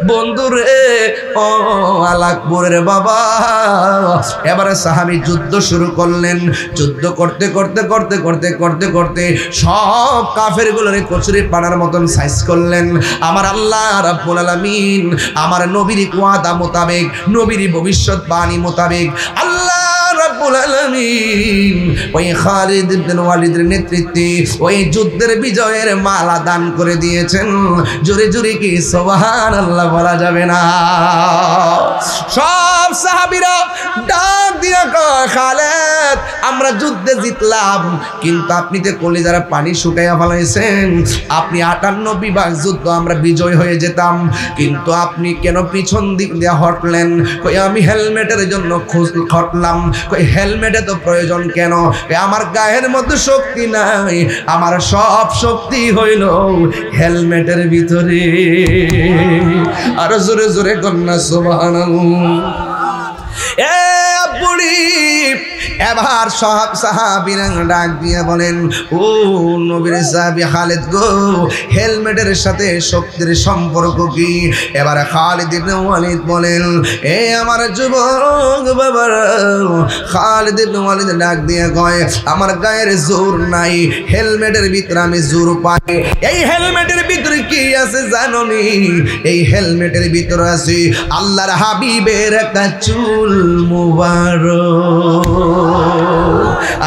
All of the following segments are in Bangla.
বন্ধুরে ও আলাকপুরের বাবা। এবারে সাহাবী যুদ্ধ শুরু করলেন। যুদ্ধ করতে করতে করতে করতে করতে করতে সব কাফেরগুলোরে কচুরি পানার মতন সাইজ করলেন। আমার আল্লাহ রাব্বুল আলামিন আমার নবীর ওয়াদা মোতাবেক, নবীর ভবিষ্যৎবাণী মোতাবেক আল্লাহ রাব্বুল আলামিন ওই খালিদ ইবনে ওয়ালিদের নেতৃত্বে ওই যুদ্ধের বিজয়ের মালা দান করে দিয়েছেন। জোরে জোরে কি সুবহানাল্লাহ বলা যাবে না? সব সাহাবীরা ডাক দিয়া কয়, খালেদ আমরা যুদ্ধে জিতলাম, কিন্তু আপনি তো কলিজার পানি শুকাইয়া ফেলাইছেন। আপনি 58 বিভাগ যুদ্ধ আমরা বিজয় হয়ে যেতাম, কিন্তু আপনি কেন পিছন দিক দিয়ে হটলেন? কই আমি হেলমেটের জন্য হটলাম। কই হেলমেটে তো প্রয়োজন কেন? আমার গায়ের মধ্যে শক্তি নাই, আমার সব শক্তি হইল হেলমেটের ভিতরে। আর জোরে জোরে কন্যা সুবহানাল্লাহ। এ বুড়ি এবার সব সাহাবীরা ডাক দিয়ে বলেন, ও নবীর সাহাবী খালিদ গো, হেলমেটের সাথে শক্তির সম্পর্ক কি? এবার খালিদ ইবনে ওয়ালিদ বলেন, এ আমার যুবক বাবারা। খালিদ ইবনে ওয়ালিদ ডাক দিয়ে কয়, আমার গায়ের জোর নাই, হেলমেটের ভিতরে আমি জোর পাই। এই হেলমেটের ভিতরে কি আছে জানোনি? এই হেলমেটের ভিতরে আছে আল্লাহর হাবিবের একটা চুল মুবারক।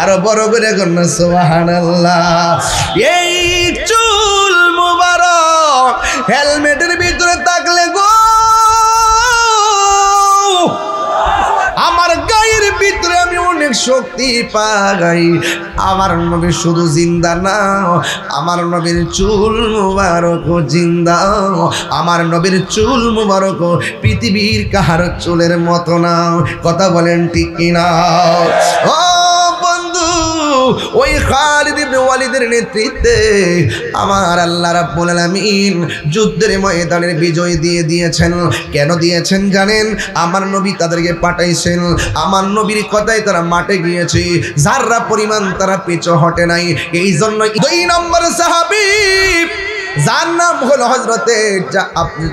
আরো বড় করে কন্যা সুবহানাল্লাহ। এই চুল মুবারক হেলমেটের ভিতরে থাকলে গো আমার গায়ের ভিতরে আমি অনেক শক্তি পাই। আমার নবী শুধু জিন্দা না, আমার নবীর চুল মুবারক জিন্দা। আমার নবীর চুল মুবারক পৃথিবীর কাহার চুলের মতো না। কথা বলেন ঠিক কিনা? ও বন্ধু, ওই খালিদ ইবনে ওয়ালিদের নেতৃত্বে আমার আল্লাহ রাব্বুল আলামিন যুদ্ধের ময়দানের বিজয় দিয়ে দিয়েছেন। কেন দিয়েছেন জানেন? আমার নবী তাদেরকে পাঠাইছেন, আমার নবীর কথায় তারা মাঠে গিয়েছে, যাররা পরিমাণ তারা পিছু হটে নাই। এই জন্য 2 নম্বর সাহাবী যার নাম হলো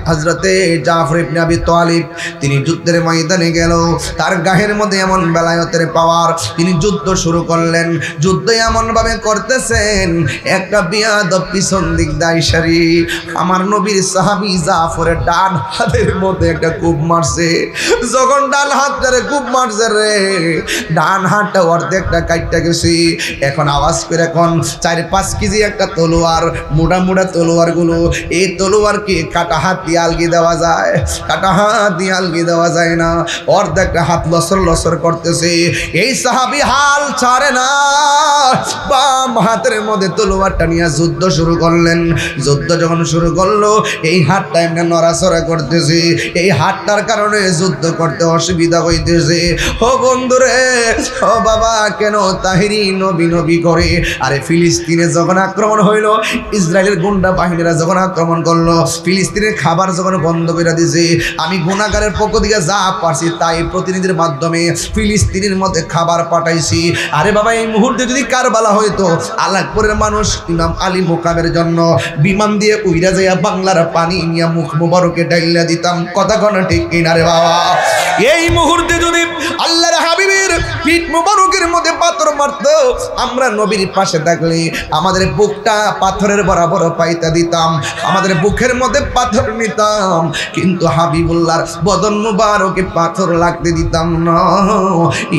হযরতে জাফর ইবনে আবি তালিব, তিনি যুদ্ধের ময়দানে গেল। তার গায়ের মধ্যে এমন বেলায়েতের পাওয়ার, তিনি যুদ্ধ শুরু করলেন। যুদ্ধ এমন ভাবে করতেছেন, একটা বিয়াদব পিছন দিক দাইশারি আমার নবীর সাহাবী জাফরের ডান হাতের মধ্যে একটা কূপ মারছে। যখন ডান হাতটারে কূপ মারছে রে, ডান হাতটা অর্ধেকটা কাটটা গেছে। এখন আওয়াজ করে এখন 4-5 কেজি একটা তলোয়ার, মোটা মোটা তলোয়ার গুলো, এই তলোয়ারকে কাটা হাত দিয়ে আলগি দেওয়া যায়? কাটা হাত দিয়ে আলগি দেওয়া যায় না। অর্ধেকটা হাত লসর লসর করতেছে। এই সাহাবী হাল ছাড়ে না, বাম হাতের মধ্যে তলোয়ারটা নিয়ে যুদ্ধ শুরু করলেন। যুদ্ধ যখন শুরু করলো, এই হাতটা এমনি নড়াচড়া করতেছে। এই হাতটার কারণে যুদ্ধ করতে অসুবিধা হইতেছে। ও বন্ধুরে, ও বাবা, কেন তাহিরি নবী নবী করে? আরে ফিলিস্তিনে যখন আক্রমণ হইলো, ইসরায়েলের গুন্ডা বাহিনীরা যখন আক্রমণ করলো, ফিলিস্তিনের খাবার যখন বন্ধ করে দিয়েছে, আমি গুনাহগারের পক্ষ থেকে যা পারছি তাই প্রতিনিধির মাধ্যমে ফিলিস্তিনের মধ্যে খাবার পাঠাইছি। আরে বাবা, এই মুহূর্তে যদি কারবালা হইতো, আলাকপুরের মানুষ ইমাম আলী মোকামের জন্য বিমান দিয়ে উইরা যাইয়া বাংলার পানি নিয়ে মুখ মুবারকে ডাইলা দিতাম। কথা কোনা ঠিক কিনা রে বাবা? এই মুহূর্তে যদি আল্লাহর হাবিবের পিঠ মুবারকের মধ্যে পাথর মারতো, আমরা নবীর পাশে থাকলে আমাদের বুকটা পাথরের বরাবর পাইতা দিতাম, আমাদের বুকের মধ্যে পাথর নিতাম, কিন্তু হাবিবুল্লাহর বদন মুবারকে পাথর লাগতে দিতাম না।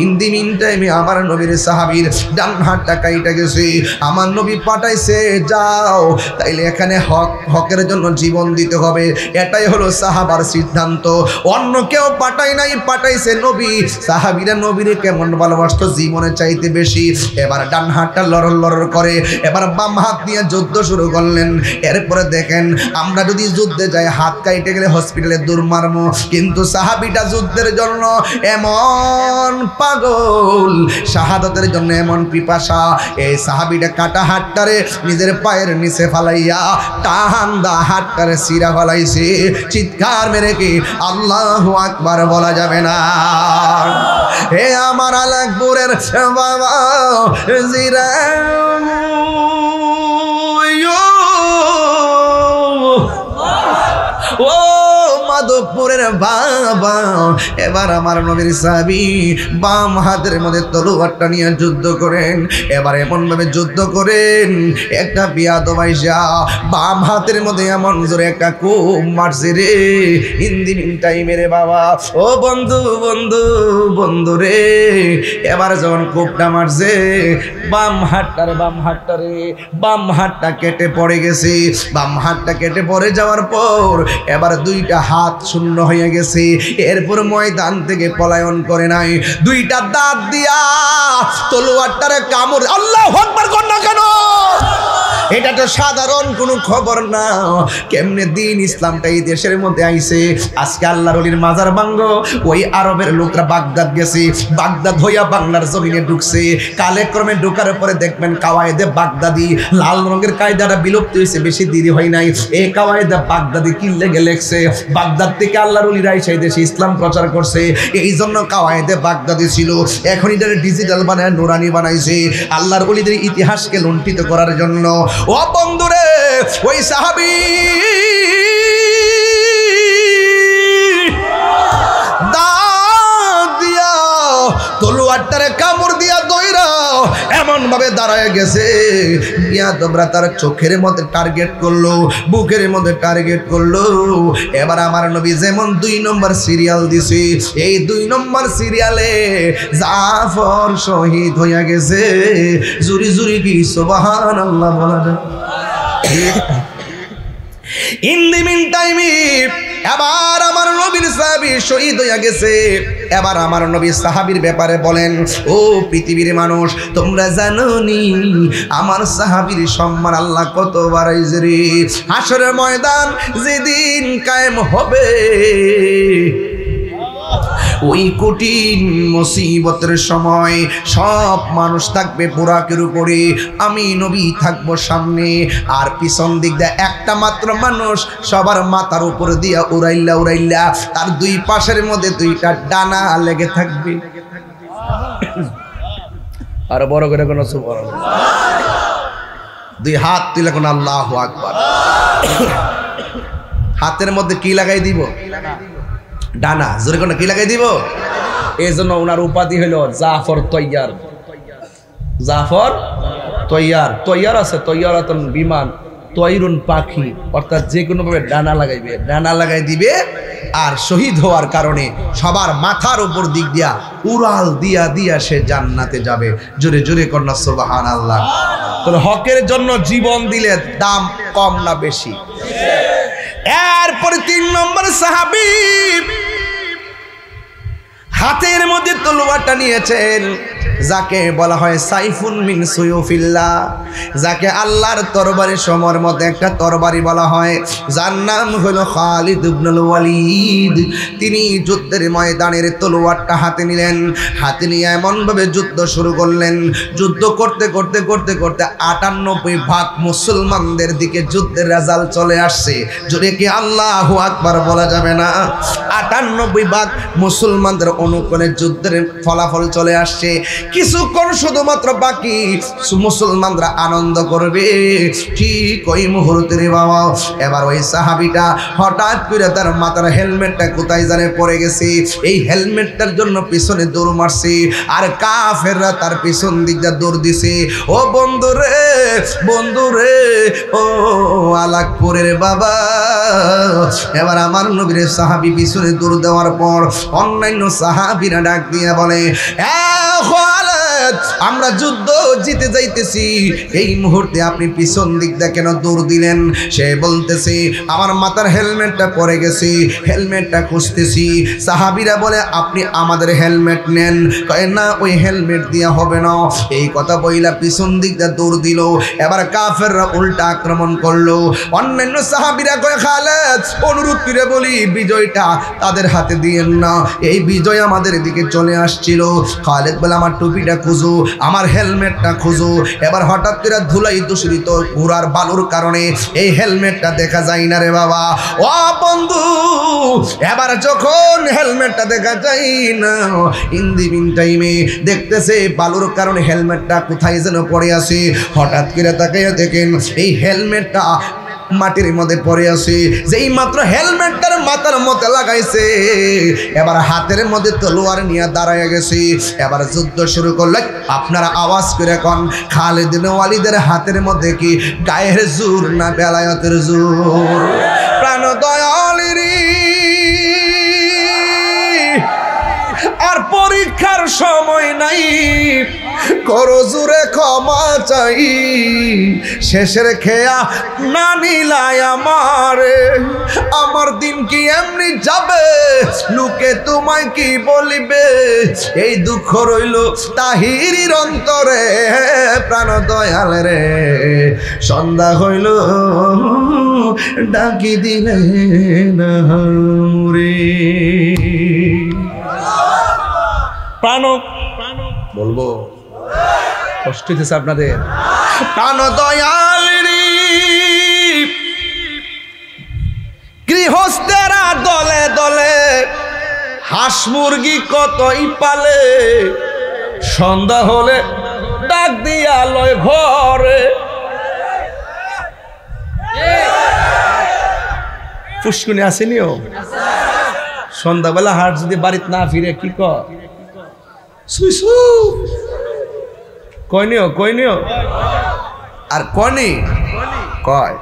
ইন দি মিন টাইমে আমার নবীর সাহাবীর ডান হাতটা কাইটা গেছে। আমার নবী পাঠাইছে, যাও, তাইলে এখানে হকের জন্য জীবন দিতে হবে। এটাই হলো সাহাবার সিদ্ধান্ত। অন্য কেউ পাঠাই নাই, পাঠাইছে নবী। সাহাবীরা নবীরে কেমন ভালোবাসতো, জীবনের চাইতে বেশি। এবার ডান হাতটা লড়র লড়র করে, এবার বাম হাত দিয়ে যুদ্ধ শুরু করলেন। এরপরে দেখেন, আমরা যদি যুদ্ধে যাই হাত কাইটে গেলে হসপিটালে দূর মারবো, কিন্তু সাহাবীটা যুদ্ধের জন্য এমন পাগল, শাহাদাতের জন্য এমন পিপাসা। এই সাহাবীটা কাটা হাতটারে নিজের পায়ের নিচে ফালাইয়া টাহান্দা হাতটারে সিরা ফালাইছে। চিৎকার মেরে কি আল্লাহু আকবার বলা যাবে না? হে আমার আলাকপুরের বাবা জিরা, ও মাধবপুরের বাবা। এবার আমার নবীর সাহাবী বাম হাতের মধ্যে তলোয়ারটা নিয়ে যুদ্ধ করেন। এবার এমন ভাবে যুদ্ধ করেন, একটা বিয়াদব আইসা বাম হাতের মধ্যে এমন জোরে একটা কোপ মারছে রে। হিন্দি মিন টাইমে রে বাবা, ও বন্ধু বন্ধু বন্ধু রে, এবার যখন কোপটা মারছে বাম হাতটা কেটে পড়ে গেছে। বাম হাতটা কেটে পড়ে যাওয়ার পর এবার দুইটা হাত শূন্য হয়ে গেছে। এরপর ময়দান থেকে পলায়ন করে নাই, দুইটা দাঁত দিয়া তলোয়ারটারে কামড়। আল্লাহু আকবার কর না কেন? এটা তো সাধারণ কোনো খবর না। কেমনে দিন ইসলামটা এই দেশের মধ্যে আইছে। আজকে আল্লাহর ওলির মাজার ভাঙ্গ, ওই আরবের লোকরা বাগদাদ গেছে, বাগদাদ হইয়া বাংলার জমিনে ঢুকছে। কালেক্রমে ঢুকার পরে দেখবেন কাওয়ায়েদে বাগদাদি, লাল রঙের কায়দাটা বিলুপ্ত হয়েছে, বেশি দেরি হয় নাই। এই কাওয়ায়েদে বাগদাদি কি লেগে লেখছে, বাগদাদ থেকে আল্লাহর ওলিরা এসে দেশে ইসলাম প্রচার করছে। এই জন্য কাওয়ায়েদে বাগদাদি ছিল। এখন এটা ডিজিটাল বানায় নুরানি বানাইছে আল্লাহর ওলিদের ইতিহাসকে লুণ্ঠিত করার জন্য। ও বন্ধুরে, ওই সাহাবী দাঁত দিয়া তলোয়ারটারে কামড় দিয়া দইরা এমন ভাবে দাঁড়ায় গেছে, বিয়াদবরা তার চোখের মধ্যে টার্গেট করলো, বুকের মধ্যে টার্গেট করলো। এবার আমার নবী যেমন 2 নম্বর সিরিয়াল দিছে, এই 2 নম্বর সিরিয়ালে জাফর শহীদ হইয়া গেছে। জুরি জুরি কি সুবহানাল্লাহ বলা যায়। ইন দি মিন টাইমে এবার আমার নবীর সাহাবী শহীদ হইয়া গেছে। এবার আমার নবী সাহাবীর ব্যাপারে বলেন, ও পৃথিবীর মানুষ, তোমরা জানো নি আমার সাহাবীর সম্মান আল্লাহ কত বাড়াইছে রে। হাসরের ময়দান যেদিন কায়েম হবে, ওই কঠিন মুসিবতের সময় সব মানুষ থাকবে বুরাকের উপরে, আমি নবী থাকবো সামনে, আর পিছন দিক দিয়ে একটা মাত্র মানুষ সবার মাথার উপর দিয়া উড়াইল্লা উড়াইল্লা তার 2 পাশের মধ্যে 2টা ডানা লেগে থাকবে। আর বড় করে কোন সুবহানাল্লাহ, 2 হাত তুলে কোন আল্লাহু আকবার। হাতের মধ্যে কি লাগাই দিব? ডানা। জোরে কোন কি লাগাই দিব? এই জন্য ওনার উপাধি হলো জাফর তৈয়ার। জাফর তৈয়ার। তৈয়ার আছে তৈয়ারাতন বিমান, তৈরুন পাখি, অর্থাৎ যে কোনো ভাবে ডানা লাগাইবে, ডানা লাগাই দিবে। আর শহীদ হওয়ার কারণে সবার মাথার উপর দিক দিয়া উড়াল দিয়া দিয়া সে জান্নাতে যাবে। জোরে জোরে কন্যা সুবহানাল্লাহ। তাহলে হকের জন্য জীবন দিলে দাম কম না বেশি? এরপরে 3 নম্বর সাহাবী হাতের মধ্যে তলোয়ারটা নিয়েছেন, যাকে বলা হয় সাইফুন মিন সুয়ুফিল্লাহ, যাকে আল্লাহর তরবারির সময়ের মধ্যে একটা তরবারি বলা হয়, যার নাম হলো খালিদ ইবনুল ওয়ালিদ। তিনি যুদ্ধের ময়দানের তলোয়ারটা হাতে নিলেন, হাতে নিয়ে এমনভাবে যুদ্ধ শুরু করলেন। যুদ্ধ করতে করতে করতে করতে 98 মুসলমানদের দিকে যুদ্ধের রেজাল্ট চলে আসছে। যদি কি আল্লাহু আকবার বলা যাবে না? 98 মুসলমানদের অনুকূলে যুদ্ধের ফলাফল চলে আসছে। কিছুক্ষণ শুধুমাত্র বাকি, মুসলমানরা আনন্দ করবে। ঠিক ওই মুহূর্তে রে বাবা, এবার ওই সাহাবীটা হঠাৎ করে তার মাথার হেলমেটটা কোথায় জানে পড়ে গেছে। এই হেলমেটটার জন্য পিছনে দৌড় মারছে, আর কাফেররা তার পিছন দিক দিয়ে দৌড় দিছে। ও বন্ধুরে বন্ধুরে, ও আলাকপুরের বাবা। এবার আমার নবীর সাহাবী পিছনে দৌড় দেওয়ার পর অন্যান্য সাহাবীরা ডাক দিয়ে বলে, আমরা যুদ্ধ জিতে যাইতেছি, এই মুহূর্তে আপনি পিছন দিক দিয়ে কেন দৌড় দিলেন? সে বলতেছে, আমার মাথার হেলমেটটা পড়ে গেছে, হেলমেটটা খুঁজতেছি। সাহাবীরা বলে, আপনি আমাদের হেলমেট নেন। কয় না, ওই হেলমেট দিয়ে হবে না। এই কথা বইলা পিছন দিক দিয়ে দৌড় দিল। এবার কাফেররা উল্টা আক্রমণ করলো। অন্যান্য সাহাবীরা কয়, খালেদ অনুরোধ করে বলি, বিজয়টা তাদের হাতে দিয়েন না, এই বিজয় আমাদের দিকে চলে আসছিল। খালেদ বলে, আমার টুপিটা খুঁজো, আমার হেলমেটটা খুঁজো। এবার হঠাৎ করে ধুলাই দূষিত ঘোড়ার বালুর কারণে এই হেলমেটটা দেখা যায় না রে বাবা। ও বন্ধু, এবার যখন হেলমেটটা দেখা যায় না, ইন দি মিন টাইমে দেখতেছে বালুর কারণে হেলমেটটা কোথায় যেন পড়ে আছে। হঠাৎ করে তাকাইয়া দেখেন এই হেলমেটটা মাটির মধ্যে পড়ে আছে। যেই মাত্র হেলমেটটার মাথার মধ্যে লাগাইছে, এবার হাতের মধ্যে তলোয়ার নিয়ে দাঁড়ায় গেছে। এবার যুদ্ধ শুরু করলে আপনারা আওয়াজ করে কোন খালিদ বিন ওয়ালিদের হাতের মধ্যে কি গায়ের জোর না বেলায়েতের জোর? প্রাণ দয়ালেরি আর পরীক্ষার সময় নাই, করো জোরে ক্ষমা চাই। শেষের খেয়া না নিলাই আমার দিন কি এমনি যাবে, লোকে তোমায় কি বলিবে? এই দুঃখ রইল তাহিরির অন্তরে। প্রাণ দয়াল রে সন্ধ্যা হইল ডাকি দিলে না রে। প্রাণ বলবো কষ্ট হইতেছে আপনাদের? প্রাণ দয়াল রে গৃহস্থেরা দলে দলে হাঁস মুরগি কতই পালে, সন্ধ্যা হলে ডাক দিয়া লয় ঘরে। পুষ্কুনি আসেনিও? সন্ধ্যাবেলা হাট যদি বাড়িতে না ফিরে কি কয়নিও আর কনি কয়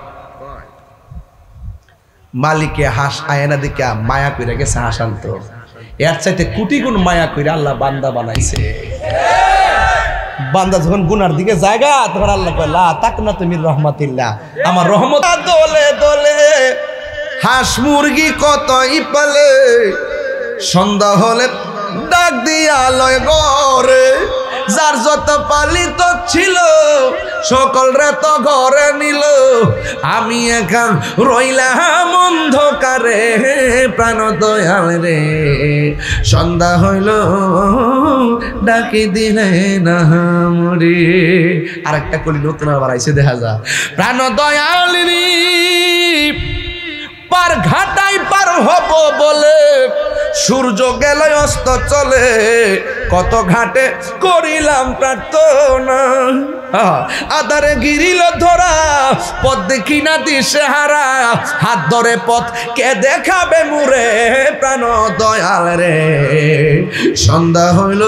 মালিকে হাঁস আয়না দিকে মায়া কইরা গেছে হাঁস আনতো। এর চাইতে কোটি গুণ মায়া কইরা আল্লাহ বান্দা বানাইছে। বান্দা যখন গুনার দিকে জায়গা তখন আল্লাহ কয় লা তাকনাতু মির রাহমাতিল্লাহ, আমার রহমত। দলে দলে হাঁস মুরগি কতই পালে, সন্ধ্যা হলে ডাক দিয়া লয় ঘরে। যার যত পালিত ছিল সকল রে তো ঘরে নিল, আমি এখন রইলাম অন্ধকারে। প্রাণ দয়াল রে সন্ধ্যা হইল ডাকি দিলে না মরে। আরেকটা কলি নতুন আবার আইসে দেখা যা। প্রাণ দয়াল রে পার ঘাটাই পার হব বলে সূর্য গেল অস্ত চলে, কত ঘাটে করিলাম প্রার্থনা। আদারে গিরিল ধরা পথ দেখি না দিশে হারা, হাত ধরে পথ কে দেখাবে মুরে। প্রাণ দয়াল রে সন্ধ্যা হইল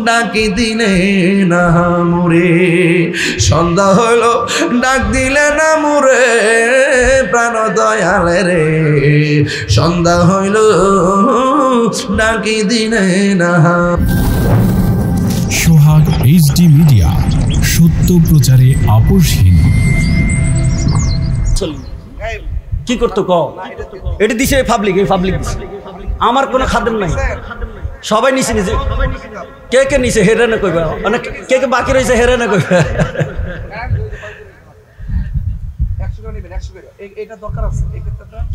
ডাকি দিলে না মুরে। সন্ধ্যা হইল ডাক দিলে না মুরে। প্রাণ দয়াল রে সন্ধ্যা হইল ডাকি দিলে না। সোহাগ এইচডি মিডিয়া, সত্য প্রচারে আপোষহীন। কি করতো এটা দিছে পাবলিক, এই পাবলিক দিছে। আমার কোনো খাদেম নাই, সবাই নিছে নিজে। কে কে নিছে হেরানে কইবা, মানে কে কে বাকি রয়েছে হেরানে কইবা।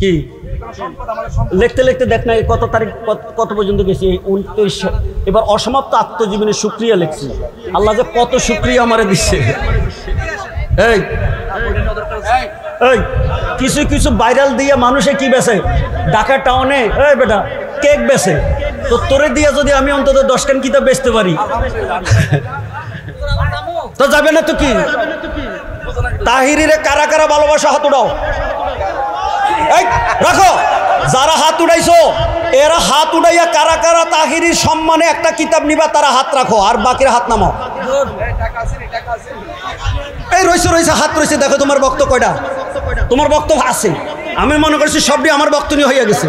কি লিখতে লিখতে দেখ না কত তারিখ কত পর্যন্ত গেছি, 29। এবার অসমাপ্ত আত্মজীবনের শুকরিয়া লিখছি। আল্লাহ যে কত শুকরিয়া আমারে দিচ্ছে। এই কিছু কিছু ভাইরাল দিয়ে মানুষে কি বেছে, ঢাকা টাউনে এই বেটা কেক বেছে, তো তোরে দিয়ে যদি আমি অন্তত 10 খান কিতাব বেচতে পারি তো যাবে না তো কি? তাহিরিরে কারা কারা ভালোবাসা হাত উঠাও। এই রাখো, যারা হাত উঠাইছো এরা হাত উঠাইয়া কারা কারা তাহিরির সম্মানে একটা কিতাব নিবা তারা হাত রাখো, আর বাকিরা হাত নামাও। এই রয়েছে রয়েছে হাত রয়েছে, দেখো তোমার বক্তব্য কয়টা? তোমার বক্তব্য আছে, আমি মনে করছি সবটি আমার বক্তব্য হয়ে গেছে।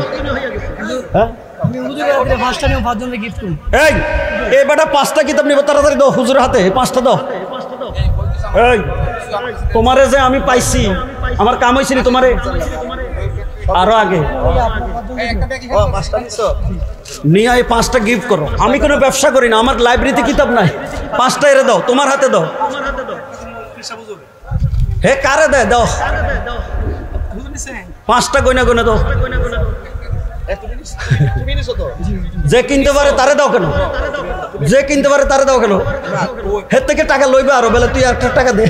এই বেটা 5টা কিতাব নিব, তাড়াতাড়ি দাও হুজুর হাতে, 5টা দাও। এই তোমারে যে আমি পাইছি, আমার কাম হয়েছিল তোমারে আরো আগে নিয়ে 5টা গিফট করো। আমি কোনো ব্যবসা করি না, আমার লাইব্রেরিতে কিতাব নাই। 5টা এরে দাও, তোমার হাতে দাও। হে কারে দেয় দাও, 5টা গয়না গয়না দাও। যে কিনতে পারে তারে দাও কেন? যে কিনতে পারে তারে দাও কেন? হের থেকে টাকা লইবে আরো বেলা, তুই 1 টাকা দে।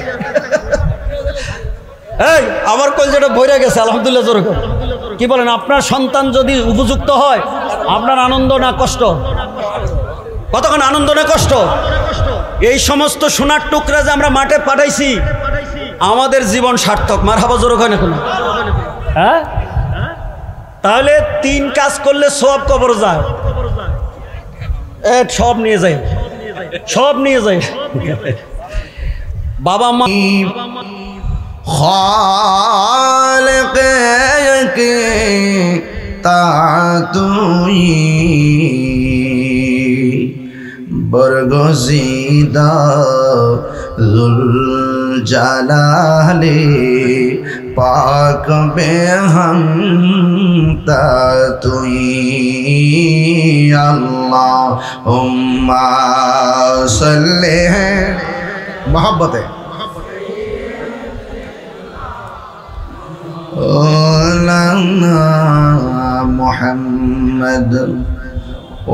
এই আমার কলজেটা ভরে গেছে আলহামদুলিল্লাহ। জোরে কি বলেন? আপনার সন্তান যদি উপযুক্ত হয়, আপনার আনন্দ না কষ্ট? কতক্ষণ আনন্দ না কষ্ট? এই সমস্ত সোনার টুকরা যে আমরা মাঠে পাঠাইছি, আমাদের জীবন সার্থক। মারহাবা জোরে কয় না কোনো? হ্যাঁ, তাহলে 3 কাজ করলে সব কবর যায়। সব নিয়ে যায়, সব নিয়ে যায়। বাবা মা খালিক কে তা তুই বরগজিদা জুল জালালে পাক বেহমতা তুই আল্লাহুম্মা সাল্লি মোহব্বতে মুহাম্মদ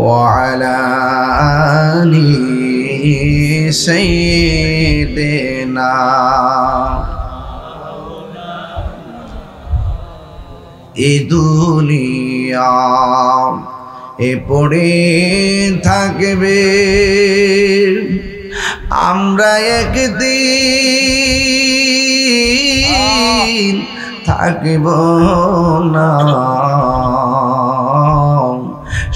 وعلى آل سيدنا এ দুনিয়া এ পড়ে থাকবে, আমরা একদিন থাকব না।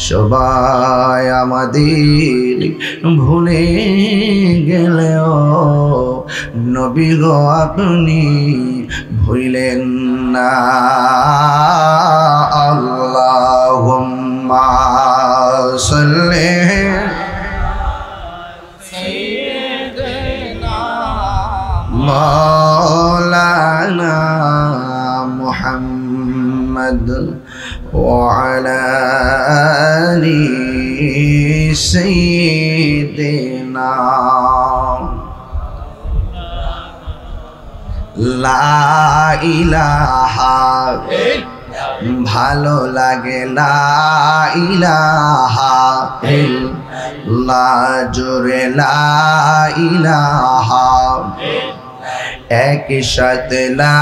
সবাই আমাদের ভুলে গেলেও নবী গো আপনি ভুলেন না। আল্লাহুম্মা সাল্লি মাওলানা মুহাম্মদ وعلى آل سيدنا লা ইলাহা ভালো লাগে লা ইলাহা ইল্লাল্লাহ জোরে লা ইলাহা একসাথে লা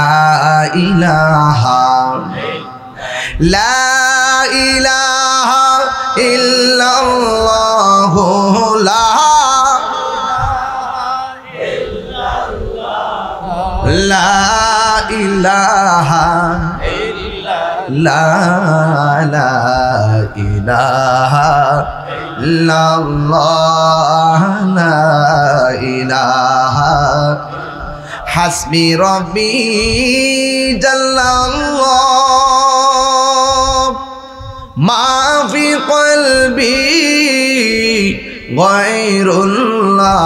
ইলাহা লা ইলাহা ইল্লাল্লাহ লা ইলাহা লা ইলাহা ইল্লাল্লাহ লা ইলাহা হাসবি রব্বি জাল্লাল্লাহ মা ফি কলবি গায়রুল্লাহ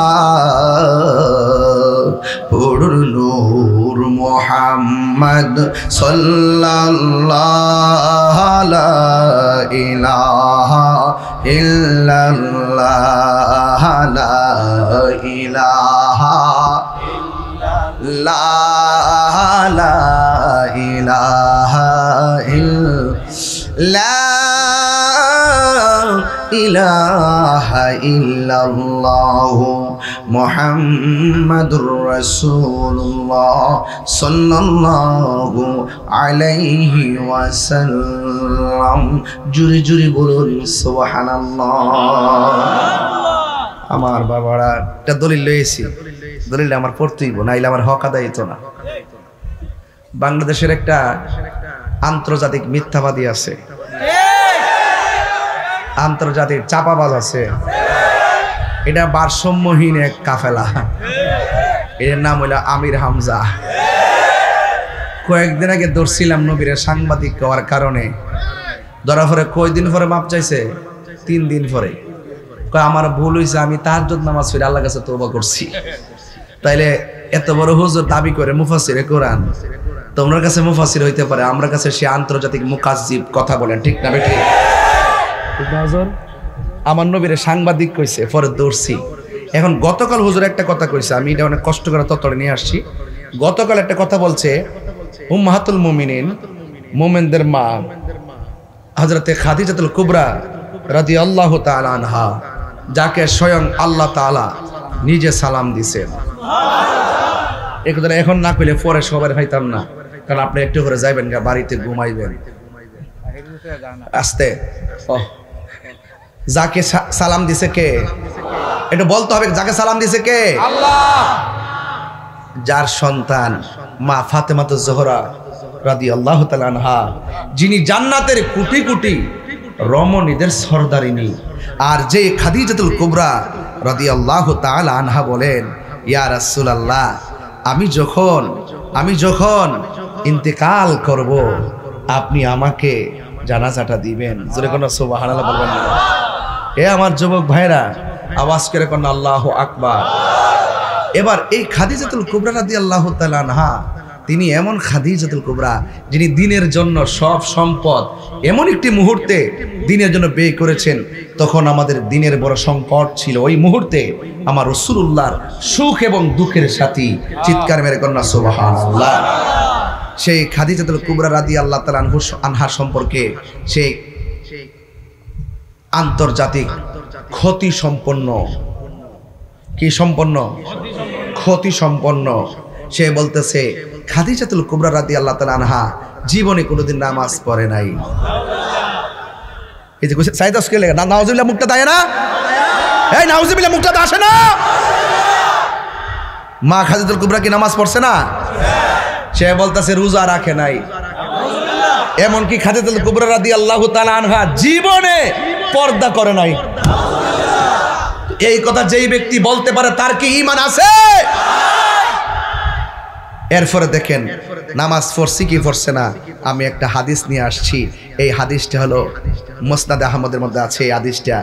নূর মুহাম্মদ সাল্লাল্লাহু লা ইলাহা ইল্লাল্লাহ লা ইলাহা লা ইলাহা ইলাহা ইল্লাল্লাহ মুহাম্মাদুর রাসূলুল্লাহ সাল্লাল্লাহু আলাইহি ওয়াসাল্লাম। জুরি জুরি বলুন সুবহানাল্লাহ। আমার বাবারা একটা দলিল লয়েছি, দলিল আমার পড়তেই নাইলে আমার হক আদায় হতো না। বাংলাদেশের একটা আন্তর্জাতিক মিথ্যাবাদী আছে, আন্তর্জাতিক চাপাবাজ আছে, এটা ভারসাম্যহীন এক কাফেলা, এর নাম হইল আমির হামজা। কয়েকদিন আগে ধরছিলাম নবীর সাংবাদিক হওয়ার কারণে, ধরা পরে কয়দিন পরে মাপ চাইছে, 3 দিন পরে কয় আমার ভুল হয়েছে, আমি তাহাজ্জুদ নামাজ পড়ে আল্লাহর কাছে তওবা করছি। তাইলে এত বড় হুজুর দাবি করে মুফাসসিরে কোরআন, তোমার কাছে মুফাসসির হইতে পারে, আমার কাছে সে আন্তর্জাতিক মুকাজ্জিব। কথা বলেন ঠিক না বেঠিক? আমার নবীর সাংবাদিক কইছে, পরে দৌড়ছি। এখন গতকাল হুজুর একটা কথা কইছে, আমি এটা অনেক কষ্ট করে তত্ত্বটা নিয়ে আসছি। গতকাল একটা কথা বলছে, উম্মাহাতুল মুমিনিন, মোমেনদের মা হযরতে খাদিজাতুল কুবরা রাদিয়াল্লাহু তাআলা আনহা, যাকে স্বয়ং আল্লাহ তাআলা নিজে সালাম দিছেন। এই কথাটা এখন না কইলে পরে সবার খাইতাম না, কারণ আপনি একটু করে যাইবেন গা বাড়িতে ঘুমাইবেন আস্তে। যাকে সালাম দিছে কে? এটা বলতে হবে, যাকে সালাম দিছে কে? আল্লাহ। যার সন্তান মা ফাতেমাতুজ জোহরা রাদিয়াল্লাহু তাআলা আনহা, যিনি জান্নাতের কোটি কোটি রমণীদের সরদারিনী, আর যে খাদিজাতুল কুবরা রাদিয়াল্লাহু তাআলা আনহা বলেন, ইয়া রাসূলুল্লাহ, আমি যখন ইন্তেকাল করব আপনি আমাকে জানাজাটা দিবেন। জোরে কোন সুবহানাল্লাহ বলবেন না? এ আমার যুবক ভাইরা, আওয়াজ করে কোন আল্লাহু আকবার। এবার এই খাদিজাতুল কুবরা রাদিয়াল্লাহু তাআলা আনহা, তিনি এমন খাদিজাতুল কুবরা যিনি দিনের জন্য সব সম্পদ এমন একটি মুহূর্তে দিনের জন্য ব্যয় করেছেন, তখন আমাদের দিনের বড় সংকট ছিল। ওই মুহূর্তে আমার রাসূলুল্লাহর সুখ এবং দুঃখের সাথী, চিৎকার মেরে কন্যা সুবহানাল্লাহ। সেই খাদিজাতুল কুবরা রাদিয়াল্লাহু তাআলা আনহা সম্পর্কে সেই আন্তর্জাতিক ক্ষতি সম্পন্ন সে বলতেছে, খাদিজাতুল কুবরা রাদিয়াল্লাহু তাআলা আনহা জীবনে কোনোদিন নামাজ পড়ে নাই। এই যে সাইদাস কে লাগে না, নাউজুবিল্লাহ মুখটা দেয় না, এই নাউজুবিল্লাহ মুখটা আসে না। মা খাদিজাতুল কুবরা কি নামাজ পড়ছে না? সে বলতেছে রোজা রাখে নাই। এমনকি খাদিজাতুল কুবরা রাদিয়াল্লাহু তাআলা আনহা জীবনে পর্দা করে নাই। এই কথা যেই ব্যক্তি বলতে পারে তার কি ঈমান আছে? এরপরে দেখেন নামাজ পড়ছি কি পড়ছে না। আমি একটা হাদিস নিয়ে আসছি, এই হাদিসটা হলো মুসনাদ আহমদের মধ্যে আছে। এই হাদিসটা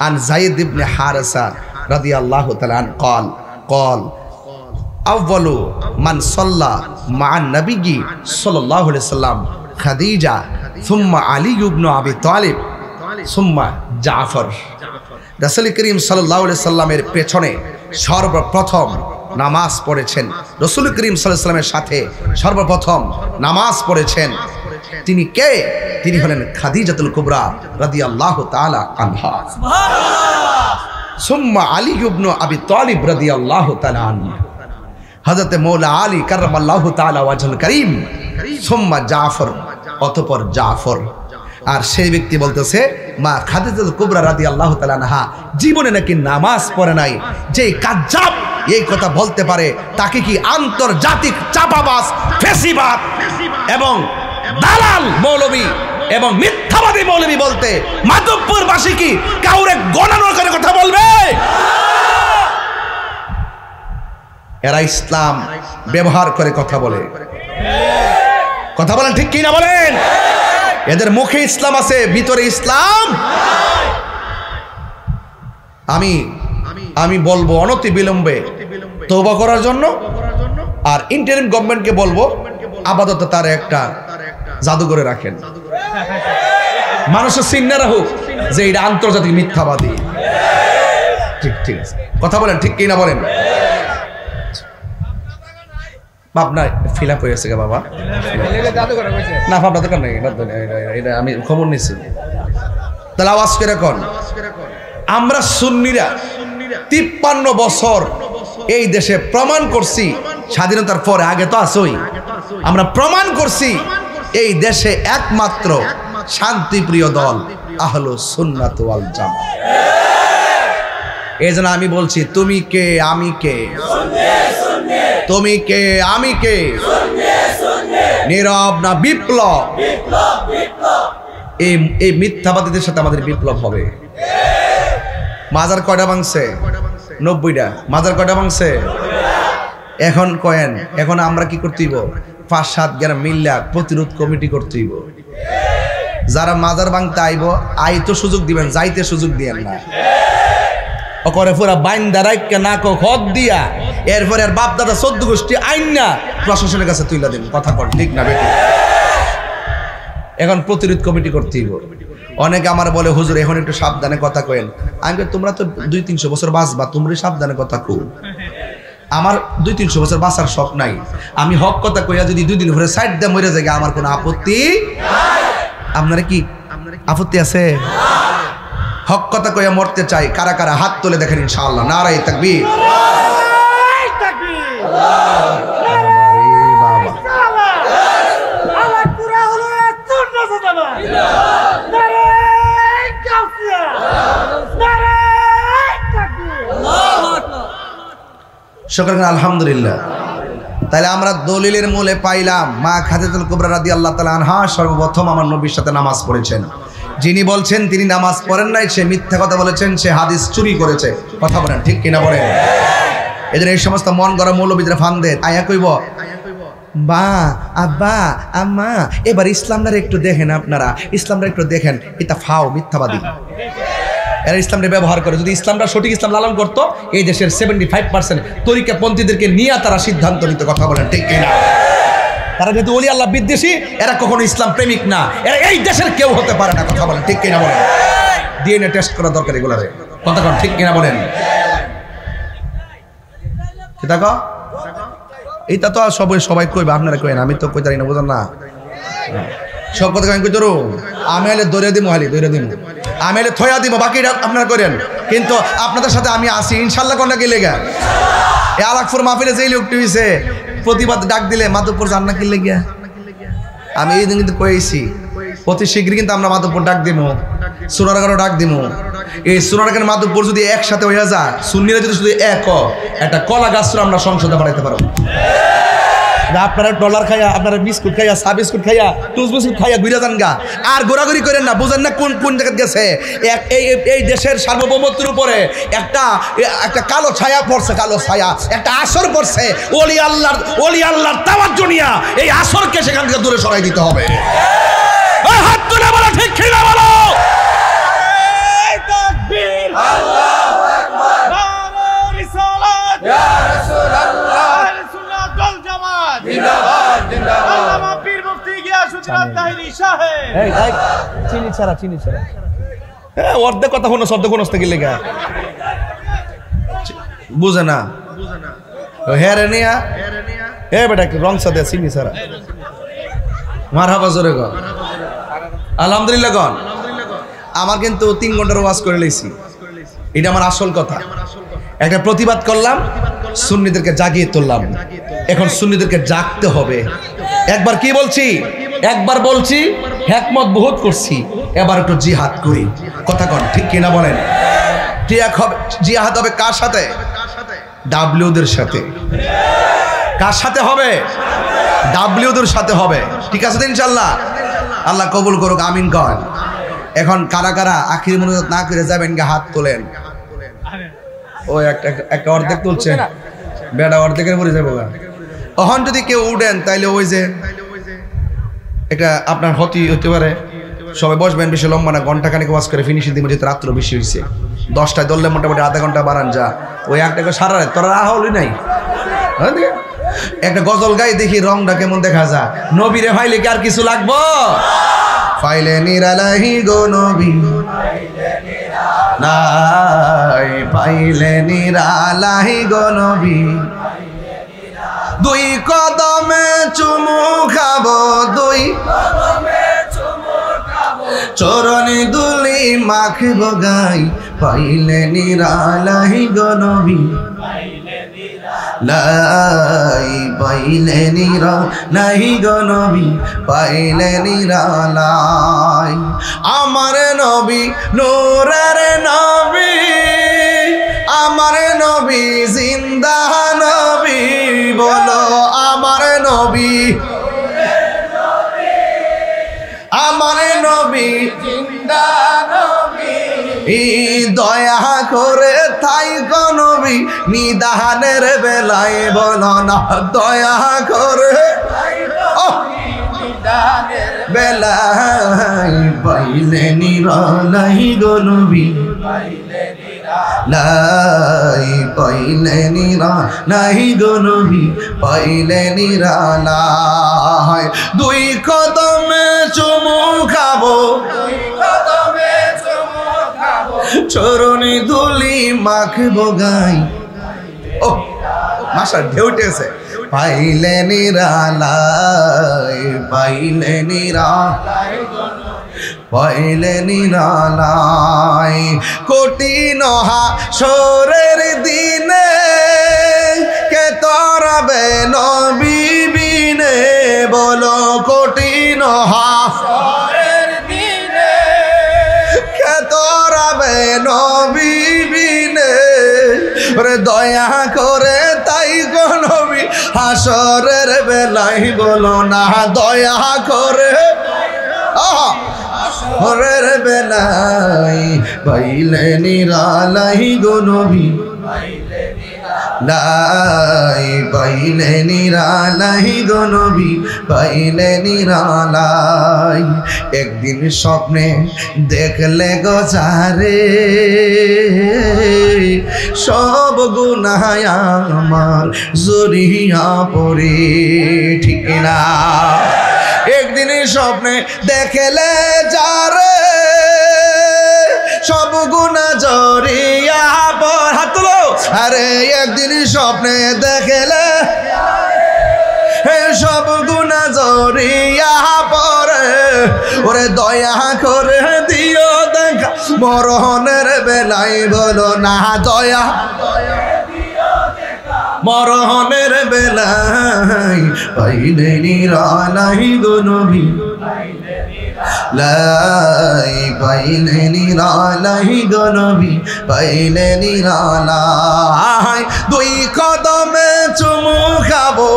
আন যায়েদ ইবনে হারেসা রাদিয়াল্লাহু তাআলা আন قال আউয়ালু মান সাল্লা মা'আন নবী সাল্লাল্লাহু আলাইহি সাল্লাম খাদিজা সুম্মা আলী ইবনে আবি তালিব সুম্মা জাফর। রাসূল করিম সাল্লাল্লাহু আলাইহি সাল্লামের পেছনে সর্বপ্রথম নামাজ পড়েছেন, রাসূল করিম সাল্লাল্লাহু আলাইহি সাল্লামের সাথে সর্বপ্রথম নামাজ পড়েছেন তিনি কে? তিনি হলেন খাদিজাতুল কুবরা রাদিয়াল্লাহু তাআলা আনহা। সুবহানাল্লাহ। সুম্মা আলী ইবনে আবি তালিব রাদিয়াল্লাহু তাআলা আনহু, হযরত মওলা আলী কাররামাল্লাহু তাআলা ওয়াজহুল করিম। সুম্মা জাফর, অতঃপর জাফর। আর সেই ব্যক্তি বলতেছে মা খাদিজাতুল কুবরা রাদিয়াল্লাহু তাআলা আনহা জীবনে নাকি নামাজ পড়ে নাই। যে কাজ্জাব এই কথা বলতে পারে তাকে কি আন্তর্জাতিক চাপাবাজ, ফেসিবাদ এবং দালাল মৌলবী এবং মিথ্যাবাদী মৌলবী বলতে মাধবপুরবাসী কি কাউরে গণনা করে কথা বলবে? এরা ইসলাম ব্যবহার করে কথা বলে। কথা বলেন ঠিক কি না বলেন? এদের মুখে ইসলাম আছে, ভিতরে ইসলাম। আমি বলবো অনতি বিলম্বে তওবা করার জন্য, আর ইন্টারিম গভর্নমেন্টকে বলবো আপাতত তার একটা জাদুঘরে রাখেন, মানুষের চিন্তা রাখুক যে এটা আন্তর্জাতিক মিথ্যাবাদী। ঠিক আছে, কথা বলেন ঠিক কি না বলেন? ভাবনা ফিল আপ হয়েছে গে বাবা, না ভাবনা দরকার নেই, এটা আমি খবর নিচ্ছি। তাহলে আওয়াজ করে কোন আমরা সুন্নিরা 53 বছর এই দেশে প্রমাণ করছি, স্বাধীনতার পরে, আগে তো আসই, আমরা প্রমাণ করছি এই দেশে একমাত্র শান্তিপ্রিয় দল আহলুস সুন্নাত ওয়াল জামাত। এই জন্য আমি বলছি তুমি কে আমি কে, তুমি কে আমি কে, নীরব না বিপ্লব? এই মিথ্যাবাদীদের সাথে আমাদের বিপ্লব হবে। মাজার কয়টা ভাঙছে? 90টা। মাজার কয়টা ভাঙছে? এখন কয়েন। এখন আমরা কি করতে হইব? 5-7 গ্রাম মিল্লা প্রতিরোধ কমিটি করতে হইব। যারা মাজার ভাঙতে আইব, আইতো সুযোগ দিবেন, যাইতে সুযোগ দিয়েন না। করে পুরা বাইন দাঁড়াইকে না খত দিয়া এরপরে আর বাপ দাদা 14 গোষ্ঠী আইন না প্রশাসনের কাছে তুইলা দিন। কথা কর ঠিক না বেটি? এখন প্রতিরোধ কমিটি করতে হইব। অনেকে আমার বলে হুজুর এখন একটু সাবধানে কথা কয়েন। আমি তোমরা তো 200-300 বছর বাঁচবা, তোমরা সাবধানে কথা কও। আমার 200-300 বছর বাঁচার শখ নাই। আমি হক কথা কইয়া যদি 2 দিন পরে সাইড দিয়ে মরে যাই আমার কোনো আপত্তি নাই। আপনারা কি আপত্তি আছে? হক কথা কইয়া মরতে চাই। কারা কারা হাত তুলে দেখেন ইনশাআল্লাহ। নারায়ে তাকবীর। সকলকে আলহামদুলিল্লাহ। তাহলে আমরা দলিলের মূলে পাইলাম মা খাদিজাতুল কুবরা রাদিয়াল্লাহু তাআলা আনহা সর্বপ্রথম আমার নবীর সাথে নামাজ পড়েছেন। যিনি বলছেন তিনি নামাজ পড়েন নাই, সে মিথ্যা কথা বলেছেন, সে হাদিস চুরি করেছে। কথা বলেন ঠিক কিনা বলেন? এদের এই সমস্ত মন গড়া মৌলবীদের ফান্দে আয়া কইব বা আব্বা আম্মা এবার ইসলামটার একটু দেখেন, আপনারা ইসলামটা একটু দেখেন, এটা ফাও মিথ্যাবাদী। এরা ইসলামটা ব্যবহার করে। যদি ইসলামটা সঠিক ইসলাম লালন করতো এই দেশের 75% তরিকাপন্থীদেরকে নিয়ে তারা সিদ্ধান্ত নিত। কথা বলেন ঠিক কিনা? তারা যেহেতু ওলি আল্লাহ বিদ্বেষী, এরা কখনো ইসলাম প্রেমিক না, এরা এই দেশের কেউ হতে পারে না। কথা বলেন ঠিক কিনা বলেন? ডিএনএ টেস্ট করা দরকার এগুলারে। কথা কন ঠিক কিনা বলেন? কি দেখো এইটা তো সবাই কইবে, আপনারা কইন, আমি তো কইতারি না, বুঝেন না? সব কথা আমি কইতারু, আমি হলে দৌড়ে দিব, আমি হলে থয়া দিব, বাকিটা আপনারা করেন। কিন্তু আপনাদের সাথে আমি আসি ইনশাল্লাহ। কোনটা কি লেগা এ আলাকপুর মাহফিলে যেই লোকটি হয়েছে প্রতিবাদ ডাক দিলে মাধবপুর জান না কি লেগা, আমি এই দিন কিন্তু কয়েছি অতি শীঘ্রই কিন্তু আমরা মাধবপুর ডাক দিব, সোনারগাঁও ডাক দিব। এই সোনারগাঁও মাধবপুর যদি একসাথে হইয়া যায়, সুন্নিরা যদি শুধু একটা কলা গাছ আমরা সংসদে বাড়াইতে পারবো। আপনারা ডলার খাইয়া, আপনারা বিস্কুট খাইয়া, চা বিস্কুট খাইয়া, টুস বিস্কুট খাইয়া ঘুরে যান গা, আর ঘোরাঘুরি করেন না। বুঝেন না কোন কোন জায়গায় গেছে? এই দেশের সার্বভৌমত্বের উপরে একটা কালো ছায়া পড়ছে, কালো ছায়া, একটা আসর পড়ছে। ওলি আল্লাহর তাওয়াজ্জু নিয়া এই আসরকে সেখান থেকে দূরে সরাই দিতে হবে। হাত তুলে বলো ঠিক কিনা বলো? তাকবীর, আল্লাহু আকবার, নারে রিসালাত, ইয়া রাসূলুল্লাহ, আহলে সুন্নাত ওয়াল জামাত জিন্দাবাদ, জিন্দাবাদ। আল্লামা পীর মুফতি গিয়াসউদ্দিন আত-তাহিরি সাহেব। এই ভাই চিনি ছাড়া অর্ধেক কথা শুনো, শব্দ কোন থেকে লেগা বুঝে না। হেরে নিয়া এ বেটা রং সাদে চিনি ছাড়া মারহাবা জোরে গো, আলহামদুলিল্লাহ গন। আমার কিন্তু 3 ঘন্টার ওয়াজ করে লইছি, এটা আমার আসল কথা। একটা প্রতিবাদ করলাম, সুন্নিদেরকে জাগিয়ে তুললাম। এখন সুন্নিদেরকে জাগতে হবে। একবার কি বলছি, একবার বলছি হিকমত বহুত করছি, এবার একটু জিহাদ করি। কথা কন ঠিক কিনা বলেন? জিহাদ হবে কার সাথে? ডাব্লিউদের সাথে। কার সাথে হবে? ডাব্লিউদের সাথে হবে। ঠিক আছে তো ইনশাআল্লাহ? আল্লাহ কবুল করুক, আমিন কন। এখন কারা কারা আখির মুনাজাত না করে যাবেন গা হাত তোলেন। ও একটা অর্ধেক তুলছে, বেড়া অর্ধেকের পরে যাবো। এখন যদি কেউ উঠেন তাইলে ওই যে একটা আপনার হতে পারে, সবাই বসবেন, বেশি লম্বা না, ঘন্টা খানিক ওয়াজ করে ফিনিশিং দিব। যেহেতু রাত্র বেশি হয়েছে, 10টায় ধরলে মোটামুটি আধা ঘন্টা বাড়ান যা। ওই একটা সারা রাত তোরা হলই নাই। একটা গজল গাই দেখি রংটা কেমন দেখা যায়। নবীরে ফাইলে কি আর কিছু লাগবো? ফাইলে নিরালাহি গো নবী, নাই পাইলে নিরালাহি গো নবী। 2 কদমে চুমু খাবো, 2 চরণে দুলি মাখিব গাই, পাইলে নিরালাহি গো নবী। লাই পাইলে নিরালাহি গো নবী, পাইলে নিরালাই। আমার নবী নূরের নবী, আমার নবী জিন্দা নবী। বলো আমার নবী, আমার নবী জিন্দা নবী। দয়া করে তাই গো নবী, নিদানের বেলায় বলো না, দয়া করে নিদানের বেলায়, পাইলে নিরালাই গো নবী, লাই পাইলে নিরালাই গো নবী, পাইলে নিরালাই। 2 কদমে চুমু খাবো, চরণে ধুলি মাখবো গাই। ও মাশা ঢেউ উঠেছে। পাইলে নিরালাই, পাইলে নিরালাই, পাইলে নিরালাই। কঠিন হাসরের দিনে কে তরাবে নবী বিনে। বলো কঠিন হাসরের দিনে কে তরাবে নবী বিনে। দয়া করে তাই গো নবী হাস হাসরের বেলায় বলো না দয়া করে হাসরের বেলায় পাইলে নিরালাই গো নবী লাই পাইলে নিরালাই গো নবী পাইলে নিরালাই একদিন স্বপ্নে দেখলে গো যারে সব গুনাহ আমার জড়িয়া পড়ে ঠিক না একদিন স্বপ্নে দেখলে যারে সব গুনাহ জড়িয়া পড়ে হাত তুলো আরে একদিন স্বপ্নে দেখলে সব গুনাহ জড়িয়া পড়ে ওরে দয়া করে দিও দেখা মরণের বেলায় বলো না দয়া মরণের বেলায় পাইলে নিরালাই গো নবী লাই পাইলে নিরালাই গো নবী পাইলে নিরালাই দুই কদমে চুমু খাবো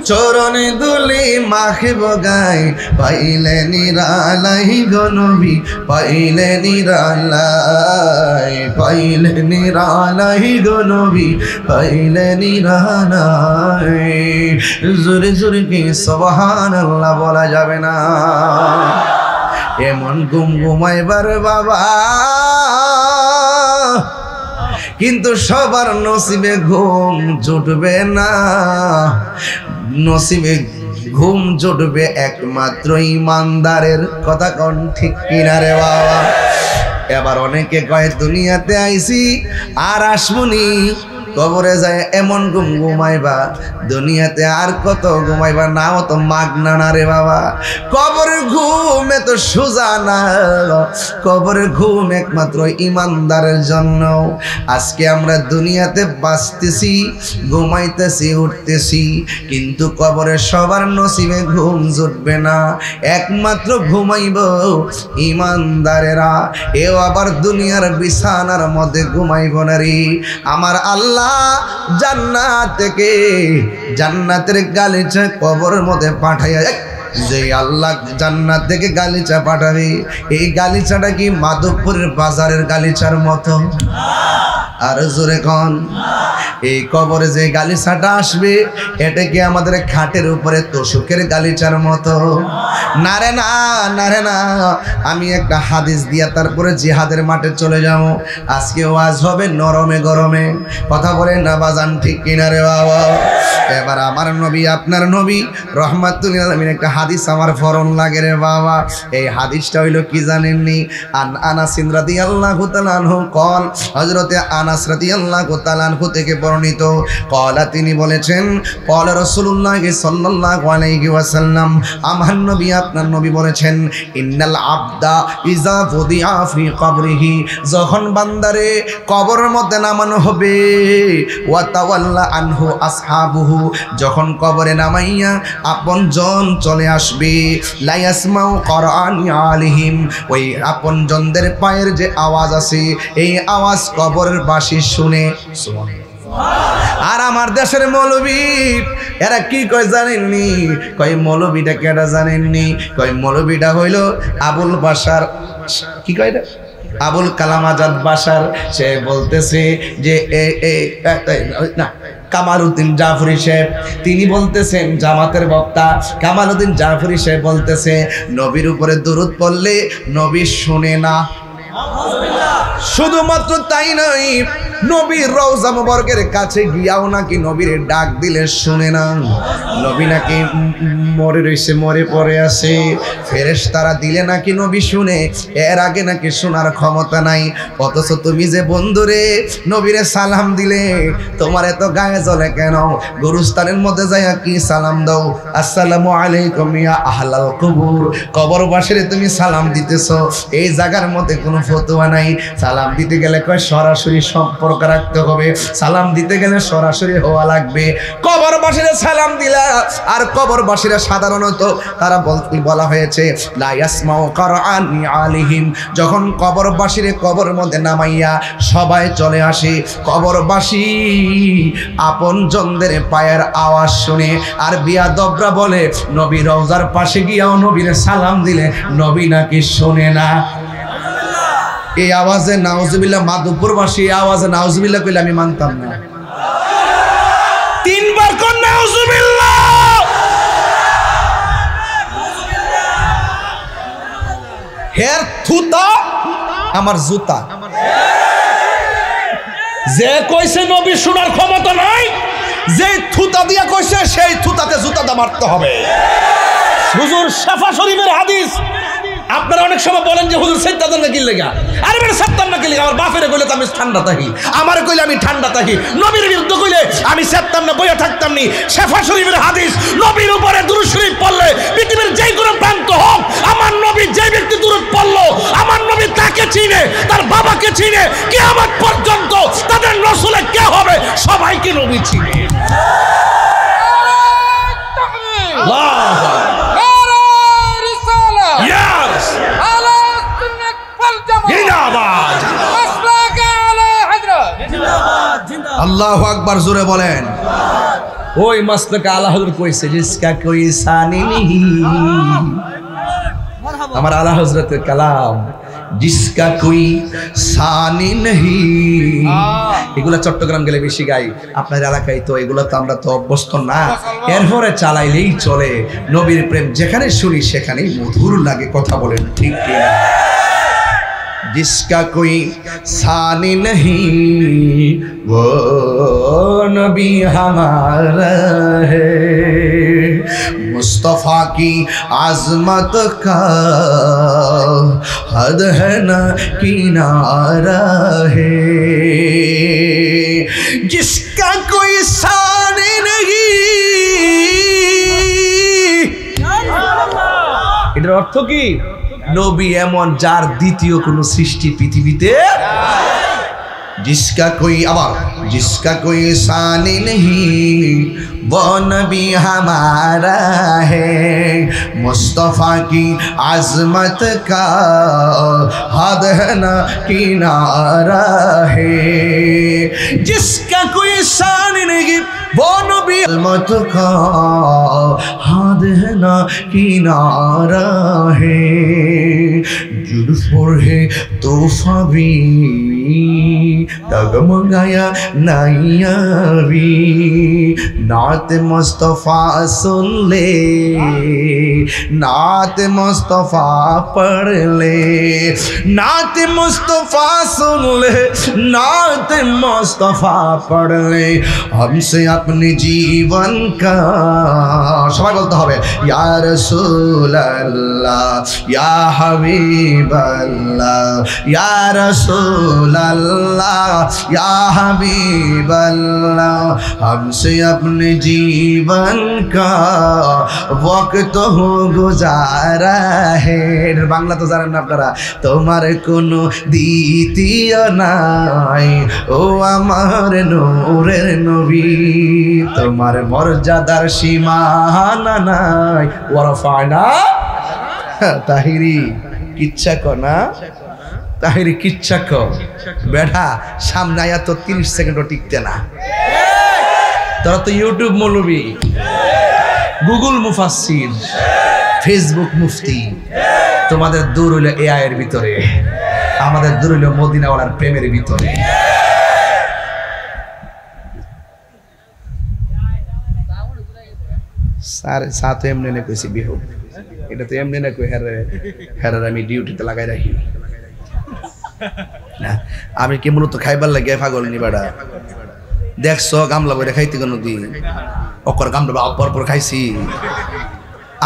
চরণে দুলি মাখিব গাই পাইলে নিরালাই গো নবী পাইলে নিরালাই পাইলে নিরালাই গো নবী পাইলে নিরালাই জোরে জোরে কি সুবহানাল্লাহ বলা যাবে না এমন ঘুমাইবার বাবা কিন্তু সবার নসিবে ঘুম জুটবে না নসিবে ঘুম জুটবে একমাত্র ইমানদারের কথা কোন ঠিক কিনা রে বাবা এবার অনেকে কয় দুনিয়াতে আইছি আর আসমুনি কবরে যায় এমন ঘুম ঘুমাইবা দুনিয়াতে আর কত ঘুমাইবা নাও তো মাগনা না রে বাবা কবরের ঘুম এত সোজা না কবরের ঘুম একমাত্র ইমানদারের জন্য আজকে আমরা দুনিয়াতে বাঁচতেছি ঘুমাইতেছি উঠতেছি কিন্তু কবরে সবার নসিবে ঘুম জুটবে না একমাত্র ঘুমাইব ইমানদারেরা এও আবার দুনিয়ার বিছানার মধ্যে ঘুমাইব না রে আমার আল্লাহ জান্নাত থেকে জান্নাতের গালিচা কবরের মধ্যে পাঠাইয়া যে আল্লাহ জান্নাত থেকে গালিচা পাঠাবে এই গালিচাটা কি মাধবপুরের বাজারের গালিচার মতো আর জোরে কোন এই কবরে যে গালিচাটা আসবে এটা কি আমাদের খাটের উপরে তোষকের গালিচার মতো না রে না না রে না আমি একটা হাদিস দিয়া তারপরে জিহাদের মাঠে চলে যাব আজকে ওয়াজ হবে নরমে গরমে কথা বলেন না বাজান ঠিক কিনা রে বাবা এবার আমার নবী আপনার নবী রহমাতুল আলামিন একটা হাদিস আমার ফরন লাগে রে বাবা এই হাদিসটা হইল কি জানেননি আনাস রাদিয়াল্লাহু তাআলা আনহু কল হযরতে আনাস রাদিয়াল্লাহু তাআলা আনহু থেকে বর্ণিত কলা তিনি বলেছেন কলা রাসূলুল্লাহ সাল্লাল্লাহু আলাইহি ওয়াসাল্লাম আমার নবী আপনার নবী বলেছেন ইন্নাল আবদা ইজা ফুদিয়া ফি কবরিহি যখন বান্দারে কবরের মধ্যে নামানো হবে ওয়া তাওয়াল্লা আনহু আসহাবুহু যখন কবরে নামাইয়া আপনজন চলে আসবে লা ইয়াসমাউ কুরআনি আলাইহিম ওই আপনজনদের পায়ের যে আওয়াজ আছে এই আওয়াজ কবরের বাসী শুনে আর আমার দেশের মৌলবী এরা কি কয় জানেননি কয় মৌলবীটা কেডা জানেননি কয় মৌলবীটা হইল আবুল বাশার কি কয় এটা আবুল কালাম আজাদ বাশার সে বলতেছে যে না কামালউদ্দিন জাফরি সাহেব তিনি বলতেছেন জামাতের বক্তা কামালউদ্দিন জাফরি সাহেব বলতেছে নবীর উপরে দরুদ পড়লে নবী শুনে না শুধুমাত্র তাই নয় নবীর রওজা মুবারকের কাছে গিয়াও নাকি নবীর ডাক দিলে শুনে না নবী নাকি মরে রইছে মরে পড়ে আছে ফেরেশতারা দিলে নাকি নবী শুনে এর আগে নাকি শোনার ক্ষমতা নাই অথচ তুমি যে বন্ধুরে নবীরে সালাম দিলে তোমার এত গায়ে জ্বলে কেন গুরুস্থানের মধ্যে যাইয়া কি সালাম দাও আসসালামু আলাইকুম ইয়া আহলাল কুবুর কবরবাসীরে তুমি সালাম দিতেছো এই জায়গার মধ্যে কোনো ফতোয়া নাই সালাম দিতে গেলে কয় সরাসরি সম্পর্ক সম্পর্ক রাখতে হবে। সালাম দিতে গেলে সরাসরি হওয়া লাগবে। কবরবাসীরা সালাম দিলা, আর কবরবাসীরা সাধারণত তারা বলা হয়েছে লা ইয়াসমাউ কারআনি আলিহিম, যখন কবরবাসীরে কবর মধ্যে নামাইয়া সবাই চলে আসে, কবরবাসী আপনজনদের পায়ের আওয়াজ শুনে আর বিয়াদবরা বলে নবী রওজার পাশে গিয়াও নবীরে সালাম দিলে নবী নাকি শোনে না। এই আওয়াজে নাউজুবিল্লাহ, মাধবপুরবাসী এই আওয়াজে নাউজুবিল্লাহ কইলে আমি মানতাম না। তিনবার কোন নাউজুবিল্লাহ। হের থুতা আমার জুতা। যে কইছে নবী শোনার ক্ষমতা নাই, যে থুতা দিয়া কইছে সেই থুতাতে জুতাটা মারতে হবে। হুজুর শাফা শরীফের হাদিস। আপনারা অনেক সময় বলেন যে হুজুর সেজদাদার না কি লাগা, আরে বেটা সেজদার না কি লাগা, আমার বাপেরে কইলে তো আমি ঠান্ডা থাকি, আমারে কইলে আমি ঠান্ডা থাকি, নবীর বিরুদ্ধে কইলে আমি সেজতাম না, বইয়া থাকতাম নি। শাফা শরীফের হাদিস, নবীর উপরে দুরূদ শরীফ পড়লে পৃথিবীর যে কোনো প্রান্ত হোক, আমার নবী যে ব্যক্তি দুরূদ পড়লো, আমার নবী তাকে চিনে, তার বাবাকে চিনে, কিয়ামত পর্যন্ত তাদের নসলে কে হবে সবাইকে নবী চিনে। আল্লাহু আকবার, জোরে বলেন। ওই মাসলাকে আলা হযরত কইছে জিসকা কোই সানি নেহি, আমার আলা হযরতের কালাম, জিসকা কোই সানি নেহি। এগুলা চট্টগ্রাম গেলে বেশি গাই, আপনার এলাকায় তো এগুলো তো আমরা তো অভ্যস্ত না, এরপরে চালাইলেই চলে। নবীর প্রেম যেখানে শুনি সেখানেই মধুর লাগে, কথা বলেন ঠিক কিনা? जिसका कोई सानी नहीं वो नबी हमारा है, मुस्तफ़ा की आज़मत का हद है ना किनारा है, जिसका कोई सानी नहीं। এটার অর্থ কি? নবী এমন যার দ্বিতীয় কোন সৃষ্টি পৃথিবীতে। जिसका कोई, আবার जिसका कोई सानी नहीं वो नबी हमारा है, मुस्तफ़ा की आज़मत का हद है ना किनारा है, जिसका कोई सानी नहीं वो नबी आज़मत का हद है ना किनारा है, जुल्फों है तोहफा भी डगमगाया नैया भी, नात मुस्तफ़ा सुन ले, नात मुस्तफ़ा पढ़ ले, नात मुस्तफ़ा सुन ले, नात मुस्तफ़ा पढ़ ले, हमसे अपने जीवन का সবাই বলতে হবে ইয়া রাসূলুল্লাহ ইয়া হাবিবাল্লাহ ইয়া রাসূলুল্লাহ ইয়া হাবিবাল্লাহ, हमसे अपने जीवन का वक्त हो गुजारा है। বাংলা তো জানেন না আপনারা। তোমার কোনো দ্বিতীয় নাই ও আমার নূরের নবী, তোমার মর্যাদার সীমানা নাই। ওয়ারফানা তাহিরি কিচ্ছা কনা, তাহিরি কিচ্ছা ক বেটা, সামনে আয়া তো 30 সেকেন্ডও টিকতে না। তোরা তো ইউটিউব মৌলবী, গুগল মুফাসসির, ফেসবুক মুফতি, তোমাদের দূর হইল এআই এর ভিতরে, আমাদের দূর হইল মদিনাওয়ালার প্রেমের ভিতরে। স্যার সাথে এমনি না কইছি বিহু, এটা তো এমনি না কই হেরার আমি ডিউটিতে লাগাই রাখি না। আমি কি মূলত খাইবার লাগে পাগল নি বেড়া, দেখছো গামলা বইরা খাইতে কোন দিন অকর গামলা অপর পর খাইছি।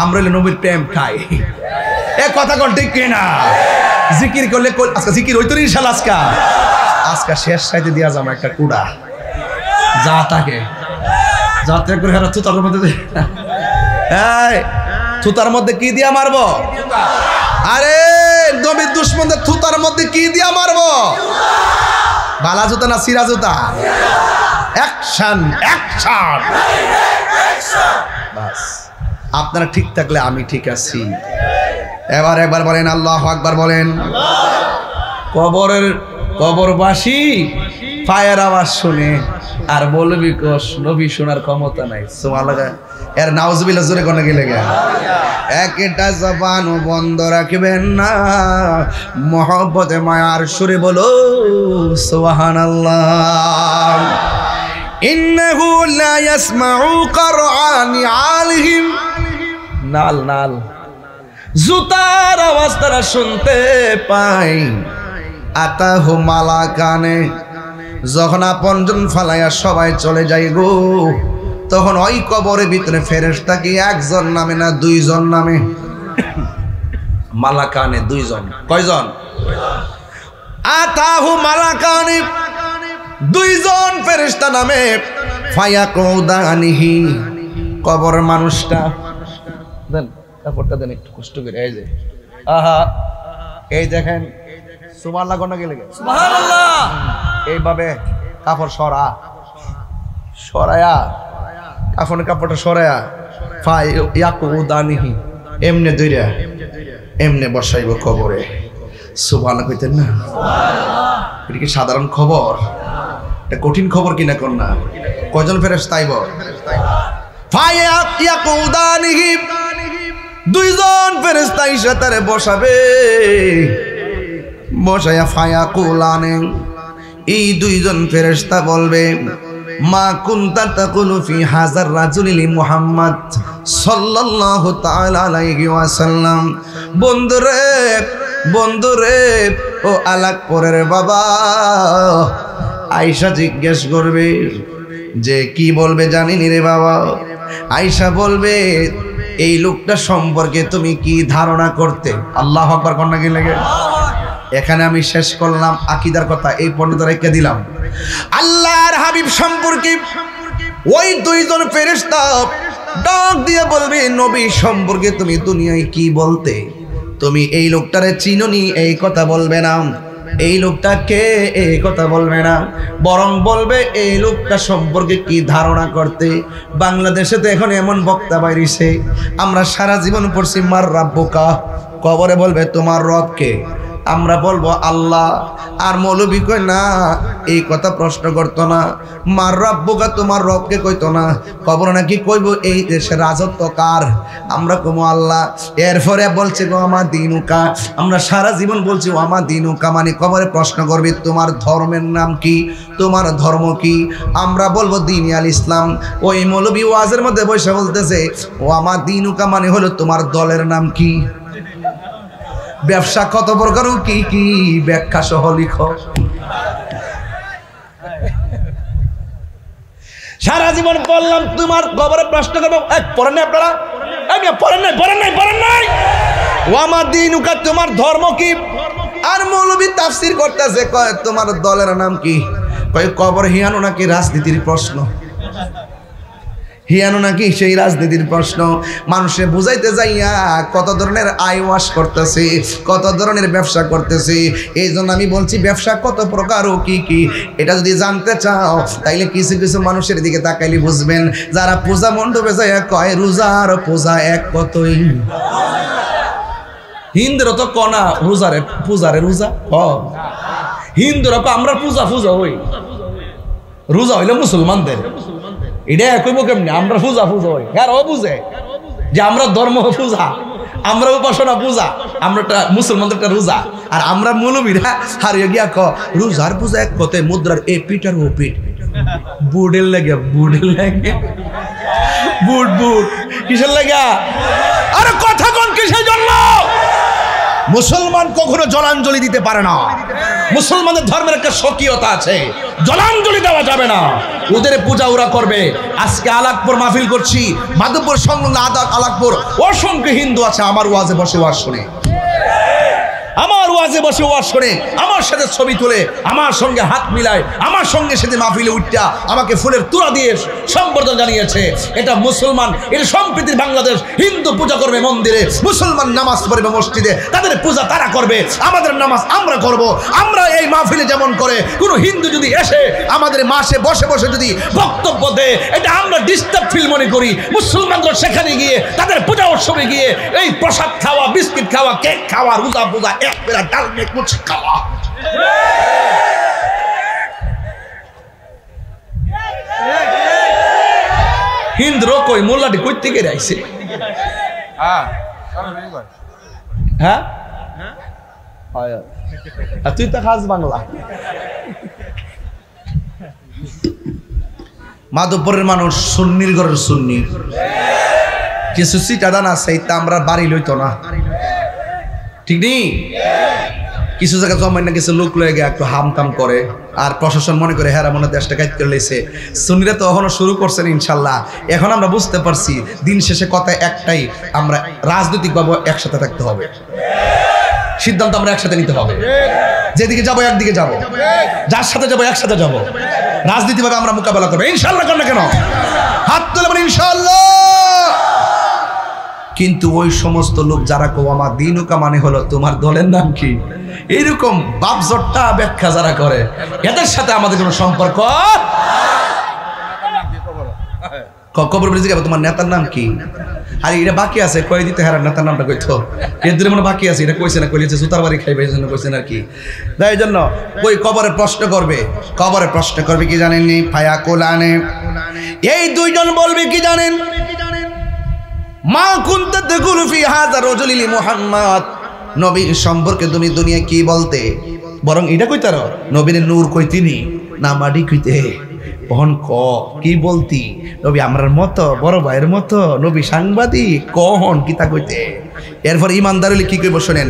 আমরা নবীর প্রেম খাই, এ কথা কোন ঠিক কিনা? জিকির করলে আজকে জিকির হইতো ইনশাআল্লাহ। আজকে শেষ সাইতে দিয়া যাবো একটা কুড়া, যা থাকে যাতে করে হেরা থুতার মধ্যে, এই থুতার মধ্যে কি দিয়া মারবো? আরে নবীর দুশমনদের থুতার মধ্যে কি দিয়া মারবো? বালা জুতা না সিরা জুতা? Action action. বাস, আপনারা ঠিক থাকলে আমি ঠিক আছি। এবার একবার বলেন আল্লাহু আকবার বলেন। কবরবাসী পায়ের আওয়াজ শুনে আর বলবি কস নবী শোনার ক্ষমতা নাই। সুবহানাল্লাহ, এর নাউজুবিল্লাহ জোরে কোন গেলে গা। একটা জবান বন্ধ রাখবেন না, মহব্বতে মায়ার সুরে বলো সুবহানাল্লাহ। ইন্নাহু লা ইয়াসমাউ করআনি আলিহিম। নাল নাল জুতার আওয়াজ তারা শুনতে পায়। আতাহু মালাকানে, যখন আপনজন ফালাইয়া সবাই চলে যায় গো, তখন ওই কবরের ভিতরে ফেরেশতা কি একজন নামে না দুইজন নামে? মালাকানে দুইজন। কয়জন? আতাহু মালাকানে, দুইজন ফেরেশতা নামে। ফায়াকুদানিহি, কবর মানুষটা দেন কাপড়টা দেন একটু কষ্ট করে। এই যে আহা, এই দেখেন সুবহানাল্লাহ কোন গেলে গে সুবহানাল্লাহ। এইভাবে কাপড় সরায়া কাফনের কাপড়টা সরায়া ফায়াকুদানিহি এমনে দইরা এমনে বসাইব কবরে। সুবহানাল্লাহ কইতেন না? সুবহানাল্লাহ। এটা কি সাধারণ খবর? এটা কঠিন খবর কিনা কন্যা? কয়জন ফেরেশতা আইব? ফায়াকুদানিহি, দুইজন ফেরেশতা এসে তারে বসাবে। বসায়া ফায়াকুলানে, এই দুইজন ফেরেশতা বলবে মা কুনতা তাকুলু ফি হাযার রাজুলি মুহাম্মদ সাল্লাল্লাহু তাআলা আলাইহি ওয়াসাল্লাম। বন্ধুরে বন্ধুরে, ও আলাকপুরের বাবা, আয়েশা জিজ্ঞেস করবে যে কি বলবে জানিনি রে বাবা। আয়েশা বলবে এই লোকটা সম্পর্কে তুমি কি ধারণা করতে? আল্লাহু আকবার কন্যা কি লাগে। এখানে আমি শেষ করলাম আকীদার কথা, এই পর্যন্ত রেখে দিলাম। আল্লাহর হাবিব সম্পর্কে ওই দুইজন ফেরেশতা ডাক দিয়ে বলবে নবী সম্পর্কে তুমি দুনিয়ায় কি বলতে? তুমি এই লোকটারে চিনোনি এই কথা বলবে না, এই লোকটা কে এই কথা বলবে না, বরং বলবে এই লোকটা সম্পর্কে কি ধারণা করতে। বাংলাদেশে তো এখন এমন বক্তা বাইরিছে, আমরা সারা জীবন পড়ছি মার রাব্বুকা, কবরে বলবে তোমার রব কে? আমরা বলবো আল্লাহ। আর মৌলবী কই না, এই কথা প্রশ্ন করতো না। মার রাব্বুকা, তোমার রবকে কইতো না। কবর নাকি কইব এই দেশের রাজত্ব কার? আমরা কমো আল্লাহ। এরপরে বলছে গো আমার দিনুকা, আমরা সারা জীবন বলছি ও আমার দিনুকা, মানে কবরে প্রশ্ন করবে তোমার ধর্মের নাম কি, তোমার ধর্ম কি? আমরা বলবো দিন আল ইসলাম। ওই মৌলবী ওয়াজের মধ্যে বসে বলতেছে ও আমার দিনুকা মানে হলো তোমার দলের নাম কি। ব্যবসা কত প্রকার কি কি ব্যাখ্যা সহ লিখো। সারা জীবন বললাম তোমার কবরে প্রশ্ন করবো, পড়েন নাই আপনারা? পড়েন নাই। ও আমার দিনুকা, তোমার ধর্ম কি? আর মৌলবী তাফসীর করতেছে, কয় তোমার দলের নাম কি? কয় কবর হিয়ানো নাকি রাজনীতির প্রশ্ন, হিয়ানো নাকি সেই রাজনীতির প্রশ্ন। মানুষে বুঝাইতে যাইয়া কত ধরনের আইওয়াশ করতেছে, কত ধরনের ব্যবসা করতেছে। এই জন্য আমি বলছি ব্যবসা কত প্রকার ও কি কি, এটা যদি জানতে চাও তাইলে কিছু কিছু মানুষের দিকে তাকাইলে বুঝবেন, যারা পূজা মণ্ডপে যাইয়া কয় রোজার পূজা এক কতই। হিন্দুরা তো কনা রোজারে পূজারে রোজা হিন্দুরা আমরা পূজা হই, রোজা হইলে মুসলমানদের। এটা কইব কেমনি? আমরা পূজা হই, হ্যাঁ ও বুঝে যে আমরা ধর্ম পূজা, আমরা উপাসনা পূজা, আমরা মুসলমানদের একটা রোজা। আর আমরা মৌলবীরা হারিয়ে গিয়া রোজার পূজা এক কতে মুদ্রার এ পিঠ আর ও পিঠ, বুড়ের লাগে বুট কিসের লাগা? আরে কথা কোন কিসের জন্য? মুসলমান কখনো জলাঞ্জলি দিতে পারে না। মুসলমানদের ধর্মের একটা স্বকীয়তা আছে, জলাঞ্জলি দেওয়া যাবে না। ওদের পূজা ওরা করবে। আজকে আলাকপুর মাহফিল করছি, মাধবপুর সংলগ্ন আলাকপুর অসংখ্য হিন্দু আছে আমার ওয়াজে বসে ওয়াজ শুনে। আমার ওয়াজে বসে ওয়াজ শুনে, আমার সাথে ছবি তুলে, আমার সঙ্গে হাত মিলায়, আমার সঙ্গে সাথে মাহফিলে উঠা আমাকে ফুলের তুলা দিয়ে সম্বর্ধনা জানিয়েছে। এটা মুসলমান, এটা সম্প্রীতির বাংলাদেশ। হিন্দু পূজা করবে মন্দিরে, মুসলমান নামাজ পড়বে মসজিদে, তাদের পূজা তারা করবে, আমাদের নামাজ আমরা করব। আমরা এই মাহফিলে যেমন করে কোনো হিন্দু যদি এসে আমাদের মাসে বসে বসে যদি বক্তব্য দেয়, এটা আমরা ডিস্টার্ব ফিল মনে করি। মুসলমানরা সেখানে গিয়ে তাদের পূজা উৎসবে গিয়ে এই প্রসাদ খাওয়া, বিস্কিট খাওয়া, কেক খাওয়া, রোজা পূজা, এক পেরা ডাল মেঘ মুছে খাওয়া। হিন্দু কই মোল্লাটি কই থেকে আইছে? হ্যাঁ, আর তুই তো খাস বাংলা। মাধবপুরের মানুষ সুন্নির ঘরের সুন্নি, কিছু সিটাদান আছে তা আমরা বাড়ি লইতো না, ঠিক নেই? কিছু জায়গা জমাই না, কিছু লোক লয়ে গিয়ে একটু হামতাম করে, আর প্রশাসন মনে করে হেরা মনে দেশটা কাজ করে লেছে। সুন্নিরা তো এখনো শুরু করছেন ইনশাল্লাহ। এখন আমরা বুঝতে পারছি দিন শেষে কথা একটাই, আমরা রাজনৈতিকভাবে একসাথে থাকতে হবে, সিদ্ধান্ত আমরা একসাথে নিতে হবে। যেদিকে যাবো একদিকে যাবো, যার সাথে যাবো একসাথে যাবো, রাজনীতিভাবে আমরা মোকাবেলা করবো ইনশাল্লাহ। কেন কেন হাত তুলে বলি ইনশাল্লাহ। কিন্তু ওই সমস্ত লোক যারা কো আমার দিনুকা মানে হলো তোমার দলের নাম কি, এইরকম বাপজট্টা ব্যাখ্যা যারা করে, এদের সাথে আমাদের কোনো সম্পর্ক। কবর বলে জিজ্ঞাসা তোমার নেতার নাম কি, আর এটা বাকি আছে কয়ে দিতে, হ্যাঁ নেতার নামটা কইতো এর দিনে মনে বাকি আছে, এটা কইছে না, কইছে জুতার বাড়ি খাইবে এই জন্য কইছেন আর কি। তাই জন্য ওই কবরে প্রশ্ন করবে, কবরে প্রশ্ন করবে কি জানেননি? ফায়া কোলানে এই দুইজন বলবে কি জানেন? মা কুনতা তাকুলু ফি হাযা রাজুলি মুহাম্মদ, নবী সম্পর্কে তুমি দুনিয়ায় কি বলতে? বরং এটা কইতার নবীর নূর কইতিনি না মাটি কইতে? বহন ক কি বলতি? নবী আমরার মতো, বড় ভাইয়ের মতো, নবী সাংবাদিক, কহন কিতা কইতে? এরপর ইমানদার হলে কি কইব শুনেন।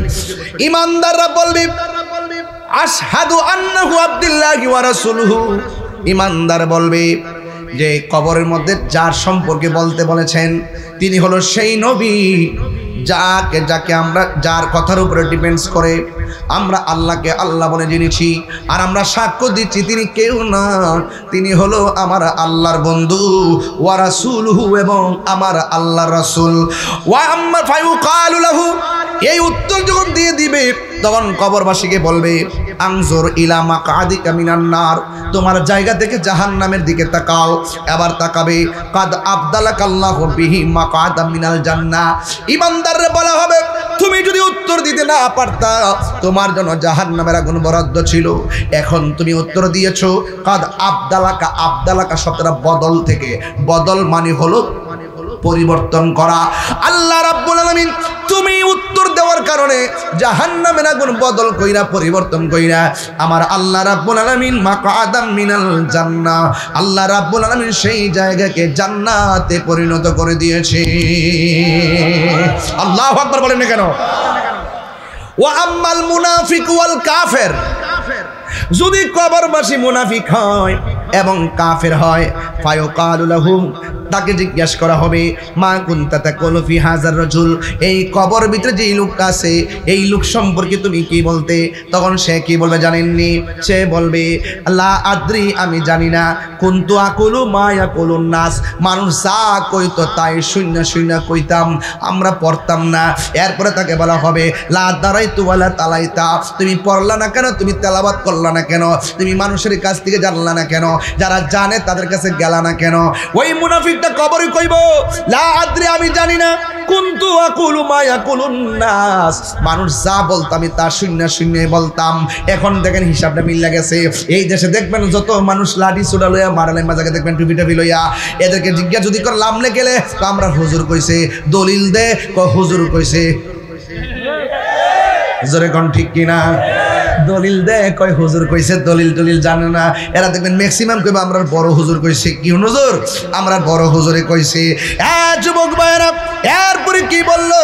ইমানদাররা বলবে আশহাদু আন্নাহু আবদুল্লাহি ওয়া রাসূলুহু। ইমানদার বলবে যে কবরের মধ্যে যার সম্পর্কে বলতে বলেছেন তিনি হলো সেই নবী যাকে আমরা, যার কথার উপরে ডিপেন্ডস করে আমরা আল্লাহকে আল্লাহ বলে জেনেছি, আর আমরা সাক্ষ্য দিচ্ছি তিনি কেউ না, তিনি হলো আমার আল্লাহর বন্ধু, ওয়া রাসূলুহু, এবং আমার আল্লাহর রাসূল। ওয়া আম্মা ফায়ুকালু লাহু, এই উত্তর যখন দিয়ে দিবে তখন কবরবাসীকে বলবে আনজুর ইলা মাকআদিকা মিনান নার, তোমার জায়গা থেকে জাহান্নামের দিকে তাকাও। এবার তাকাবে কাদ আবদালাকাল্লাহু বিহি মাকআদাম মিনাল জান্নাহ। ইমানদাররে বলা হবে তুমি যদি উত্তর দিতে না পারতা তোমার জন্য জাহান্নামের আগুন বরাদ্দ ছিল, এখন তুমি উত্তর দিয়েছো। কাদ আবদালাকা, আবদালাকা শব্দটা বদল থেকে, বদল মানে হলো পরিবর্তন করা। আল্লাহ রাব্বুল আলামিন তুমি উত্তর দেওয়ার কারণে জাহান্নামের আগুন বদল কইরা, পরিবর্তন কইরা আমার আল্লাহ রাব্বুল আলামিন মাকআদাম মিনাল জান্নাহ, আল্লাহ রাব্বুল আলামিন সেই জায়গাকে জান্নাতে পরিণত করে দিয়েছে। আল্লাহু আকবার বলেন না কেন? ওয়া আম্মাল মুনাফিক ওয়াল কাফের, যদি কবরবাসী মুনাফিক হয় এবং কাফের হয়, ফায়ুকালু লাহু, তাকে জিজ্ঞাসা করা হবে মা কুনতা তাকুলু ফি হাযার রাজুল, এই কবর ভিতরে যে লোক আছে এই লোক সম্পর্কে তুমি কি বলতে? তখন সে কি বলবে জানেননি? সে বলবে লা আদ্রি, আমি জানি না। কুনতু আকুলু মা ইয়াকুলুন নাস, মানুষ যা কইতো তাই শূন্য শূন্য কইতাম, আমরা পড়তাম না। এরপরে তাকে বলা হবে লা দারাইতু ওয়ালা তালাইতা, তুমি পড়লা না কেন, তুমি তেলাওয়াত করলা না কেন, তুমি মানুষের কাছ থেকে জানলা না কেন, যারা জানে তাদের কাছে গেলা না কেন? ওই মুনাফিকটা কবরে কইব লা আদ্রি, আমি জানি না। কুনতু আকুলু মা ইয়াকুলুন নাস, মানুষ যা বলতো আমি তা শূন্য শূন্য বলতাম। এখন দেখেন হিসাবটা মিল গেছে। এই দেশে দেখবেন যত মানুষ লাঠি ছোড়া লইয়া, মারালে মাজাকে দেখবেন টুপি টুপি লইয়া, এদেরকে জিজ্ঞাসা যদি করে লামলে গেলে তো আমরা হুজুর কইছে, দলিল দে হুজুর কইছে, জোরে কোন ঠিক কিনা? দলিল দে কয় হুজুর কইছে, দলিল টলিল জানে না এরা। দেখবেন ম্যাক্সিমাম কইবে আমরা বড় হুজুর কইছে। কি হুজুর? আমরা বড় হুজুরে কইছে। যুবক ভাইরা এরপরে কি বললো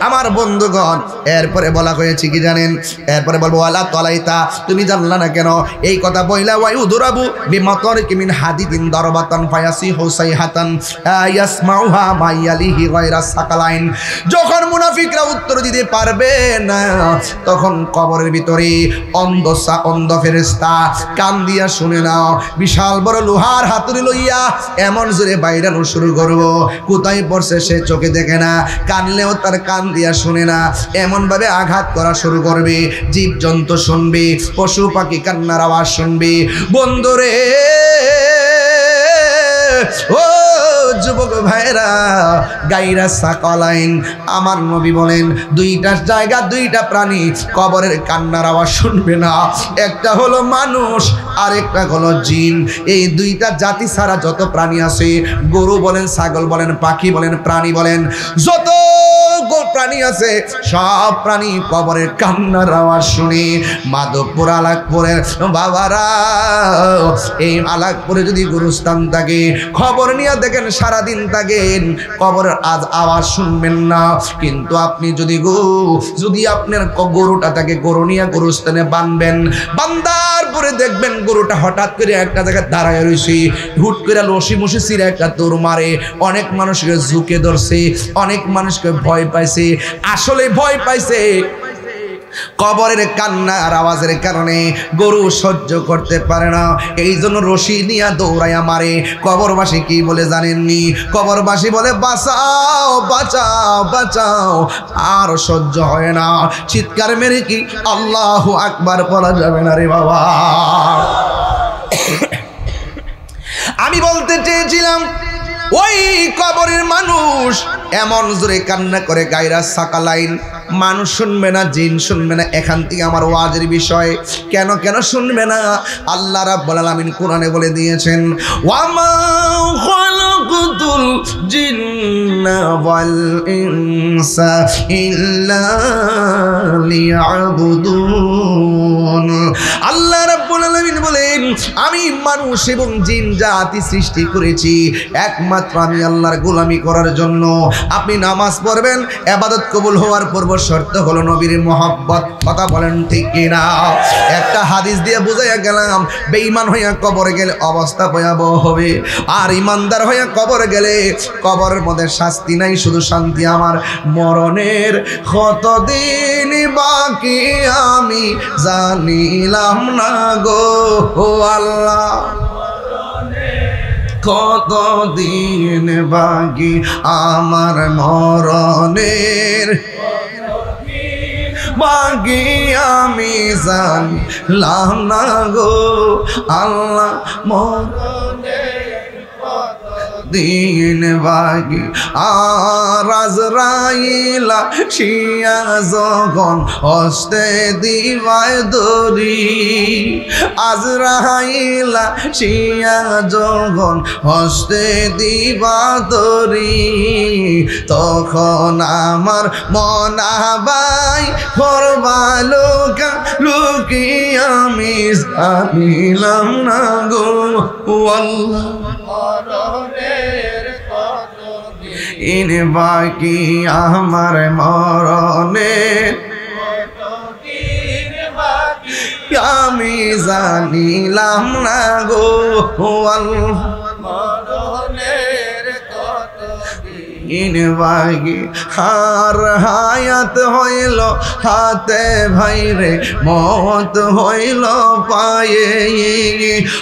আমার বন্ধুগণ? এরপরে বলা হয়েছে কি জানেন? এরপরে বলবো আলা তলাইতা, তুমি জানলা না কেন? এই কথা বইলা ওয়ায়ু দুরাবু বিমাতরিকি মিন হাদিদিন দরবাতান ফায়াসিহু সাইহাতান ইয়াসমাউহা মাইয়ালিহি গায়রা সাকালাইন। যখন মুনাফিকরা উত্তর দিতে পারবে না, তখন কবরের ভিতরে অন্ধ ফেরেশতা কান দিয়া শুনে নাও, বিশাল বড় লোহার হাতুড়ি লইয়া এমন জোরে বাইরানো শুরু করবো, কোথায় পড়ছে সে চোখে দেখে না, কানলেও তার কান দিয়া শুনে না, এমন ভাবে আঘাত করা শুরু করবে, জীবজন্তু শুনবে, পশু পাখি কান্নার আওয়াজ শুনবে। বন্ধুরে ও যুবক ভাইরা, গাইরা সাকালাইন, আমার নবী বলেন দুইটা জায়গা, দুইটা প্রাণী কবরের কান্নার আওয়াজ শুনবে না। একটা হলো মানুষ, আর একটা হলো জিন। এই দুইটা জাতি ছাড়া যত প্রাণী আছে, গরু বলেন, ছাগল বলেন, পাখি বলেন, প্রাণী বলেন, যত প্রাণী আছে সব প্রাণী কবরের কান্নার আওয়াজ শুনে। মাধবপুর আলাকপুরের বাবারা, এই আলাকপুরে যদি গুরুস্থান থাকে, খবর নিয়ে দেখেন সারাদিন থাকেন, কবরের আজ আওয়াজ শুনবেন না। কিন্তু আপনি যদি আপনার গরুটা থাকে, গরু নিয়ে গুরুস্থানে বানবেন, বান্দার পরে দেখবেন গরুটা হঠাৎ করে একটা জায়গায় দাঁড়ায় রয়েছে, হুট করে লসি মুসি ছিঁড়ে একটা দৌড় মারে, অনেক মানুষকে ঝুঁকে ধরছে, অনেক মানুষকে ভয় পাইছে, আসলে ভয় পাইছে কবরের কান্নার আওয়াজের কারণে। গরু সহ্য করতে পারে না, এই জন্য রশি নিয়ে দৌড়াইয়া মারে। কবরবাসী কি বলে জানেননি? কবরবাসী বলে বাঁচাও বাঁচাও বাঁচাও, আর সহ্য হয় না, চিৎকার মেরে কি আল্লাহু আকবার বলা যাবে না রে বাবা। আমি বলতে চেয়েছিলাম ওই কবরের মানুষ এমন জোরে কান্না করে, গায়রা সাকালাইন, মানুষ শুনবে না, জিন শুনবে না। এখান থেকে আমার ওয়াজের বিষয়, কেন শুনবে না? আল্লাহ রাব্বুল আলামিন কোরআনে বলে দিয়েছেন, ওয়ামা খালাকাতুল জিন্না ওয়াল ইনসা ইল্লা লিয়াবুদুন। আল্লাহ রাব্বুল আলামিন বলেন, আমি মানুষ এবং জিন জাতি সৃষ্টি করেছি একমাত্র আমি আল্লাহর গোলামি করার জন্য। আপনি নামাজ পড়বেন, ইবাদত কবুল হওয়ার পূর্ব শর্ত হলো নবীর মহব্বত। কথা বলেন ঠিক কিনা? একটা হাদিস দিয়ে বুঝাইয়া গেলাম, বেঈমান হইয়া কবরে গেলে অবস্থা ভয়াবহ হবে, আর ইমানদার হইয়া কবরে গেলে কবরের মধ্যে শাস্তি নাই, শুধু শান্তি। আমার মরণের কতদিন বাকি আমি জানিলাম না গো আল্লাহ, কতদিন বাকি আমার মরণের বাকি আমি জানলাম না গো আল্লাহ, দিন বাকি। আর আজরাইলা শিয়া যখন হস্তে দিবায় দরি, আজরাইলা শিয়া যখন হস্তে দিবা দরি, তখন আমার মনাবাই করবা লোকা লুকি আমি জানিলাম না গো আল্লাহ, ইন বাকি আমার মরণের আমি জানিলাম না গো আল্লাহ, ইনবাগি হার হায়াত হইল হাতে ভাইরে, মত হইল পায়ে,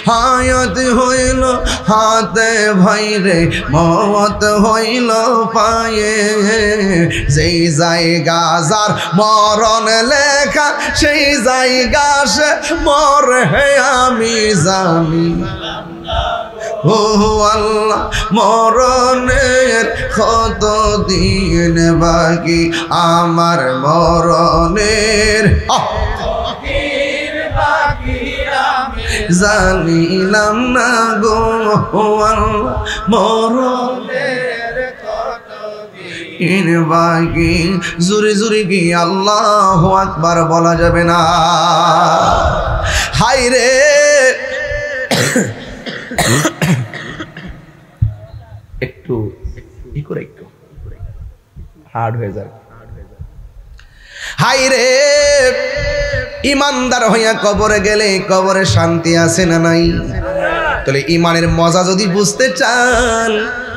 হায়াত হইল হাতে ভাইরে, মত হইল পায়ে। যেই জায়গা যার মরণ লেখা, সেই জায়গা সে মরে আমি জানি। ও আল্লাহ, মরণের কত দিন বাকি আমার মরণের জানিলাম না গো আল্লাহ, মরণের দিন বাকি। জুরে জুরে কি আল্লাহু আকবার বলা যাবে না? হায় রে, একটু হার্ড হয়ে যায়। হাই রে, ইমানদার হইয়া কবরে গেলে কবরে শান্তি আছে না নাই? তাহলে ইমানের মজা যদি বুঝতে চান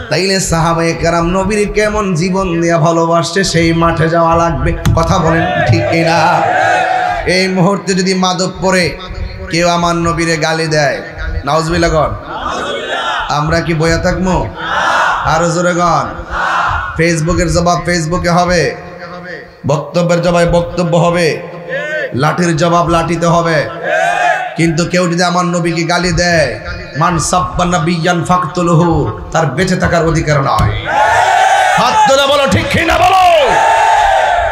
তাইলে সাহাবায়ে কেরাম নবীর কেমন জীবন দিয়া ভালোবাসছে সেই মাঠে যাওয়া লাগবে। কথা বলেন ঠিক কিনা? এই মুহূর্তে যদি মাদক পড়ে কেউ আমার নবীরে গালি দেয়, নাউজুবিল্লাহ গণ, আমরা কি বইয়া থাকবো? আরো জোরে গণ। ফেসবুকের জবাব ফেসবুকে হবে, বক্তব্যের জবাব বক্তব্য হবে, লাঠির জবাব লাঠিতে হবে। কিন্তু কেউ যদি আমার নবীকে গালি দেয়, মান সাব্বা নাবিয়ান ফাকতুলহু, তার বেঁচে থাকার অধিকার নয়। হাত তুলে বলো ঠিক কিনা বলো।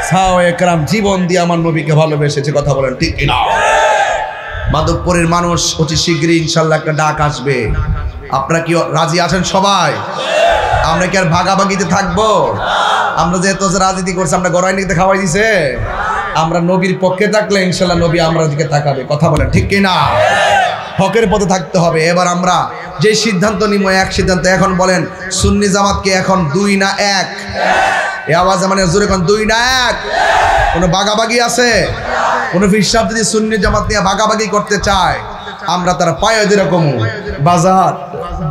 সাহাবায়ে কেরাম জীবন দিয়ে আমার নবীকে ভালোবেসেছে। কথা বলেন ঠিক কিনা? মাদকপুরের মানুষ অতি শীঘ্রই ইনশাআল্লাহ একটা ডাক আসবে। আপনারা কি রাজি আছেন সবাই? আমরা কি আর ভাগাভাগিতে থাকবো? আমরা যেহেতু রাজনীতি করছি, আমরা গড়াই নিতে খাওয়াই দিছে। আমরা নবীর পক্ষে থাকলে ইনশাআল্লাহ নবী আমরা দিকে তাকাবে। কথা বলেন ঠিক কিনা? হকের পথে থাকতে হবে। এবার আমরা যে সিদ্ধান্ত নিব এক সিদ্ধান্ত। এখন বলেন সুন্নি জামাতকে এখন 2 না 1? এই আওয়াজে মানে জোরে কোন 2 না 1? কোনো ভাগাভাগি আছে? কোনো ফিরসাব যদি সুন্নি জামাত নিয়ে ভাগাভাগি করতে চায়, আমরা তার পায়ে যেরকম বাজার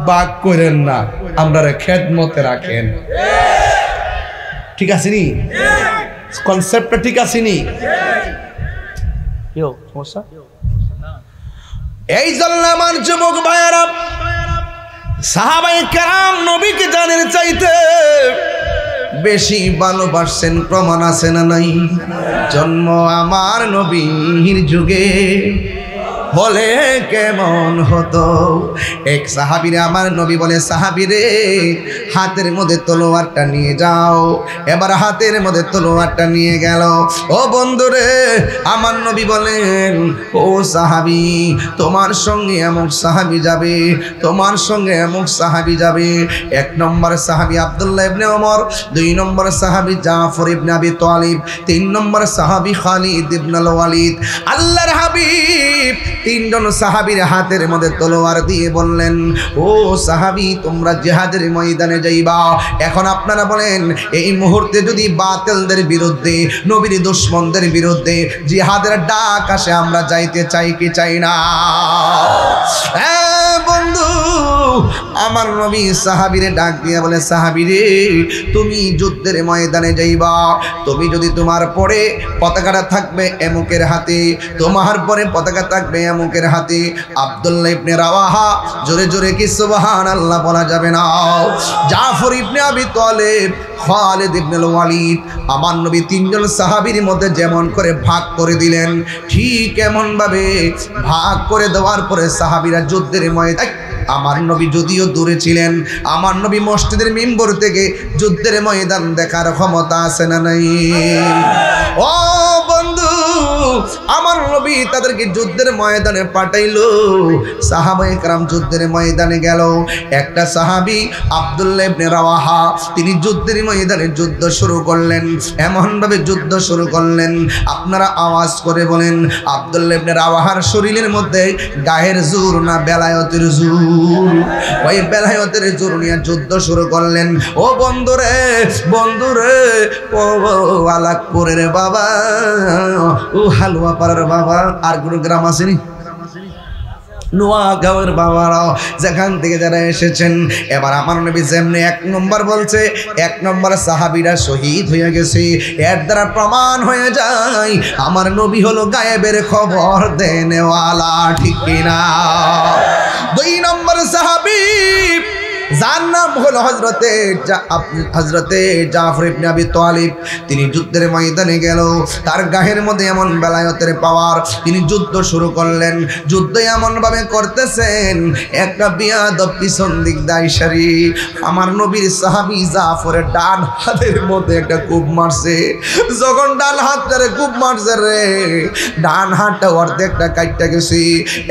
বাগ করেন না, আমরা খেদমতে রাখেন। ঠিক আছে নি? কনসেপ্টটা ঠিক আছে নি? সমস্যা এই জন্য আমার যুবক ভাইয়েরা, সাহাবায়ে কেরাম নবীকে জানের চাইতে বেশি ভালোবাসছেন। প্রমাণ আছে না নাই? জন্ম আমার নবীর যুগে হলে কেমন হতো। এক সাহাবীরে আমার নবী বলে, সাহাবীরে হাতের মধ্যে তলোয়ারটা নিয়ে যাও। এবার হাতের মধ্যে তলোয়ারটা নিয়ে গেল। ও বন্ধুরে, আমার নবী বলেন, ও সাহাবী, তোমার সঙ্গে এমন সাহাবী যাবে, তোমার সঙ্গে এমন সাহাবী যাবে। 1 নম্বর সাহাবী আব্দুল্লাহ ইবনে ওমর, 2 নম্বর সাহাবী জাফর ইবনে আবি তালিব, 3 নম্বর সাহাবী খালিদ ইবনে ওয়ালিদ। আল্লাহর হাবিব 3 জন সাহাবীর হাতের মধ্যে তলোয়ার দিয়ে বললেন, ও সাহাবী, তোমরা জিহাদের ময়দানে যাইবা। এখন আপনারা বলেন, এই মুহূর্তে যদি বাতিলদের বিরুদ্ধে, নবীর দুশমনদের বিরুদ্ধে জিহাদের ডাক আসে, আমরা যাইতে চাই কি চাই না? হ্যাঁ বন্ধু, আমার নবী সাহাবীরে ডাক দিয়ে বলে, সাহাবীরে তুমি যুদ্ধের ময়দানে যাইবা। তুমি যদি তোমার পরে পতাকাটা থাকবে এমুকের হাতে, তোমার পরে পতাকা থাকবে এমুকের হাতে। আব্দুল্লাহ ইবনে রাওয়াহা, জোরে জোরে কি সুবহানাল্লাহ বলা যাবে না? জাফর ইবনে আবি তালিব, খালিদ ইবনে ওয়ালিদ, আমার নবী 3 জন সাহাবীর মধ্যে যেমন করে ভাগ করে দিলেন, ঠিক এমন ভাবে ভাগ করে দেওয়ার পরে সাহাবীরা যুদ্ধের ময়দানে, আমার নবী যদিও দূরে ছিলেন, আমার নবী মসজিদের মিম্বর থেকে যুদ্ধের ময়দান দেখার ক্ষমতা আছে না নাই? ও বন্ধু, আমার নবী তাদেরকে যুদ্ধের ময়দানে পাঠাইলো। সাহাবায়ে কেরাম যুদ্ধের ময়দানে গেল। একটা সাহাবী আব্দুল্লাহ ইবনে রাওয়াহা, তিনি যুদ্ধের ময়দানে যুদ্ধ শুরু করলেন। এমন ভাবে যুদ্ধ শুরু করলেন, আপনারা আওয়াজ করে বলেন, আব্দুল্লাহ ইবনে রাওয়াহার শরীরের মধ্যে গায়ের জোর না বেলায়েতের জোর? ওই বেলায়েতের জোর নিয়ে যুদ্ধ শুরু করলেন। ও বন্ধুরে, বন্ধুরে, ও আলাকপুরের বাবা, ও হালুয়া পাড়ার বাবা, আর কোনো গ্রাম আসেনি? নোয়াগাঁওয়ের বাবারাও যেখান থেকে যারা এসেছেন, এবার আমার নবী যেমনি 1 নম্বর বলছে, 1 নম্বর সাহাবীরা শহীদ হয়ে গেছে, এর দ্বারা প্রমাণ হয়ে যায় আমার নবী হলো গায়েবের খবর দেনেওয়ালা। ঠিক কিনা? 2 নম্বর সাহাবী, যার নাম হলো হযরতে জাফর ইবনে আবি তালিব, তিনি যুদ্ধের ময়দানে গেল। তার গায়ের মধ্যে এমন বেলায়েতের পাওয়ার, তিনি যুদ্ধ শুরু করলেন। যুদ্ধ এমন ভাবে করতেছেন, একটা বিয়াদব পিছন দিক দাইশারি আমার নবীর সাহাবী জাফরের ডান হাতের মধ্যে একটা কূপ মারছে। যখন ডান হাতটারে কূপ মারছে রে, ডান হাতটা অর্ধেকটা কাটতে গেছে।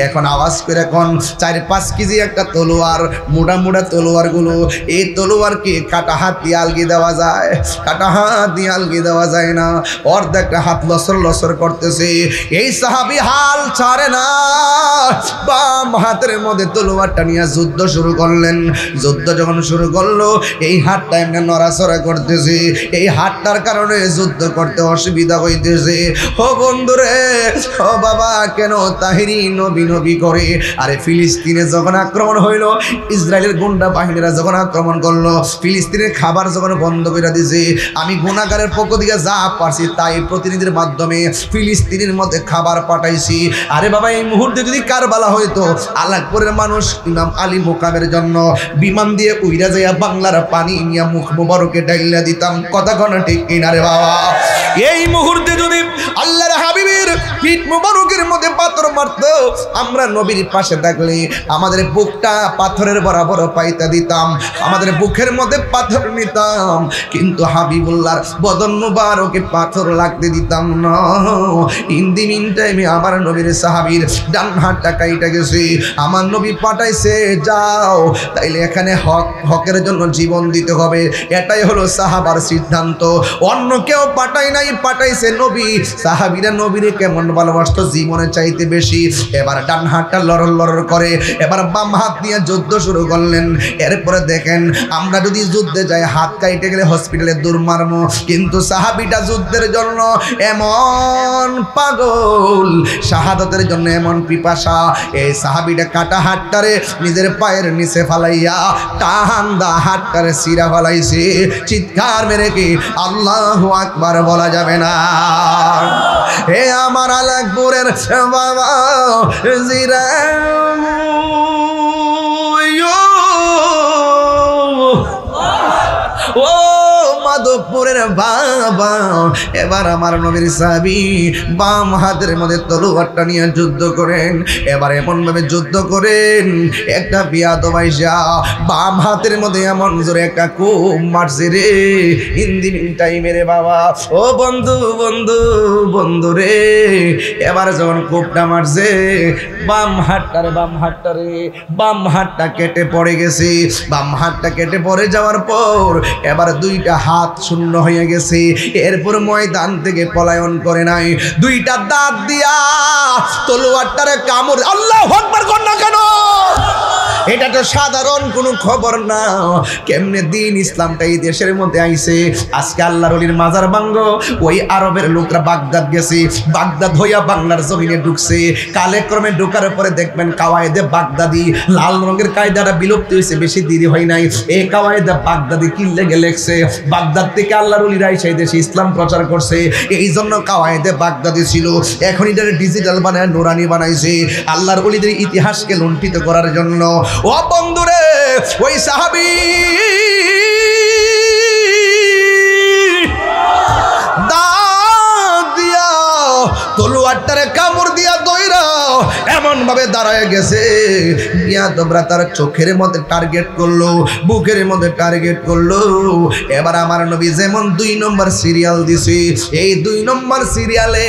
এখন আওয়াজ করে, এখন 4-5 কেজি একটা তলোয়ার, মোটা মোটা তলোয়ার তলোয়ারগুলো, এই তলোয়ারকে কাটা হাত দিয়ে আলগি দেওয়া যায়, কাটা হাত দিয়ে আলগি দেওয়া যায় না। অর্ধেকটা হাত লসর লসর করতেছে। এই সাহাবী হাল ছাড়ে না, বাম হাতের মধ্যে তলোয়ারটা নিয়ে যুদ্ধ শুরু করলেন। যুদ্ধ যখন শুরু করলো, এই হাতটা এমনি নড়াচড়া করতেছে। এই হাতটার কারণে যুদ্ধ করতে অসুবিধা হইতেছে। ও বন্ধুরে, ও বাবা, কেন তাহিরি নবী নবী করে? আরে ফিলিস্তিনে যখন আক্রমণ হইলো, ইসরায়েলের গুন্ডা বাহিনীরা যখন আক্রমণ করলো, ফিলিস্তিনের খাবার যখন বন্ধ করে দিয়েছে, আমি গুনাহগারের পক্ষ থেকে যা পারছি তাই প্রতিনিধির মাধ্যমে ফিলিস্তিনের মধ্যে খাবার পাঠাইছি। আরে বাবা, এই মুহূর্তে যদি কারবালা হইতো, আলাকপুরের মানুষ ইমাম আলী মোকামের জন্য বিমান দিয়ে উইরা যাইয়া বাংলার পানি নিয়ে মুখ মুবারকে ডাইলা দিতাম। কথা কোন ঠিক কিনা রে বাবা? এই মুহূর্তে যদি আল্লাহর হাবিবের পিঠ মুবারকের মধ্যে পাথর মারতো, আমরা নবীর পাশে থাকলে আমাদের বুকটা পাথরের বরাবর পাইতা দিতাম, আমাদের বুকের মধ্যে পাথর নিতাম, কিন্তু হাবিবুল্লাহর বদন মুবারকে পাথর লাগতে দিতাম না। ইন দি মিন টাইমে আমার নবীর সাহাবীর ডান হাতটা কাইটা গেছে, আমার নবী পাঠাইছে যাও, তাইলে এখানে হকের জন্য জীবন দিতে হবে। এটাই হলো সাহাবার সিদ্ধান্ত। অন্য কেউ পাঠাই নাই, পাঠাইছে নবী। সাহাবীরা নবীরে কেমন ভালোবাসতো, জীবনের চাইতে বেশি। এবার ডান হাতটা লড়র লড়র করে, এবার বাম হাত দিয়ে যুদ্ধ শুরু করলেন। এরপরে দেখেন, আমরা যদি যুদ্ধে যাই হাত কাইটে গেলে হসপিটালে দূর মারবো, কিন্তু সাহাবীটা যুদ্ধের জন্য এমন পাগল, শাহাদতের জন্য এমন পিপাসা। এই সাহাবীটা কাটা হাতটারে নিজের পায়ের নিচে ফালাইয়া টান দা হাতটারে সিরা ফালাইছে। চিৎকার মেরে কি আল্লাহু আকবার বলা যাবে না? হে আমার আলাকপুরের বাবা জিরা, ও মাধবপুরের বাবা, এবার আমার নবীর সাহাবী বাম হাতের মধ্যে তলোয়ারটা নিয়ে যুদ্ধ করেন। এবার এমন ভাবে যুদ্ধ করেন, একটা বিয়াদব আইসা বাম হাতের মধ্যে এমন জোরে একটা কোপ মারছে রে। হিন্দি মিন টাইমে রে বাবা, ও বন্ধু বন্ধু বন্ধু রে, এবার যখন কোপটা মারছে, বাম হাতটা কেটে পড়ে গেছে। বাম হাতটা কেটে পড়ে যাওয়ার পর এবার দুইটা হাত শূন্য হয়ে গেছে। এরপর ময়দান থেকে পলায়ন করে নাই, দুইটা দাঁত দিয়া তলোয়ারটারে কামড়। আল্লাহু আকবার কর না কেন? এটা তো সাধারণ কোনো খবর না। কেমনে দিন ইসলামটা এই দেশের মধ্যে আইছে। আজকে আল্লাহর ওলির মাজার ভাঙ্গ, ওই আরবের লোকরা বাগদাদ গেছে, বাগদাদ হইয়া বাংলার জমিনে ঢুকছে। কালে ক্রমে ঢুকার পরে দেখবেন কাওয়ায়েদে বাগদাদি, লাল রঙের কায়দাটা বিলুপ্ত হয়েছে, বেশি দেরি হয় নাই। এই কাওয়ায়েদে বাগদাদি কি লেগে লেখছে, বাগদাদ থেকে আল্লাহর ওলিরা এসে দেশে ইসলাম প্রচার করছে। এই জন্য কাওয়ায়েদে বাগদাদি ছিল, এখন এটা ডিজিটাল বানায় নুরানি বানাইছে আল্লাহর ওলিদের ইতিহাসকে লুণ্ঠিত করার জন্য। ও বন্ধুরে, ওই সাহাবী দাঁত দিয়া তলোয়ারটারে কামড় দিয়া দইরা এমন ভাবে দাঁড়ায় গেছে, বিয়াদবরা তার চোখের মধ্যে টার্গেট করলো, বুকের মধ্যে টার্গেট করলো। এবার আমার নবী যেমন 2 নম্বর সিরিয়াল দিছে, এই 2 নম্বর সিরিয়ালে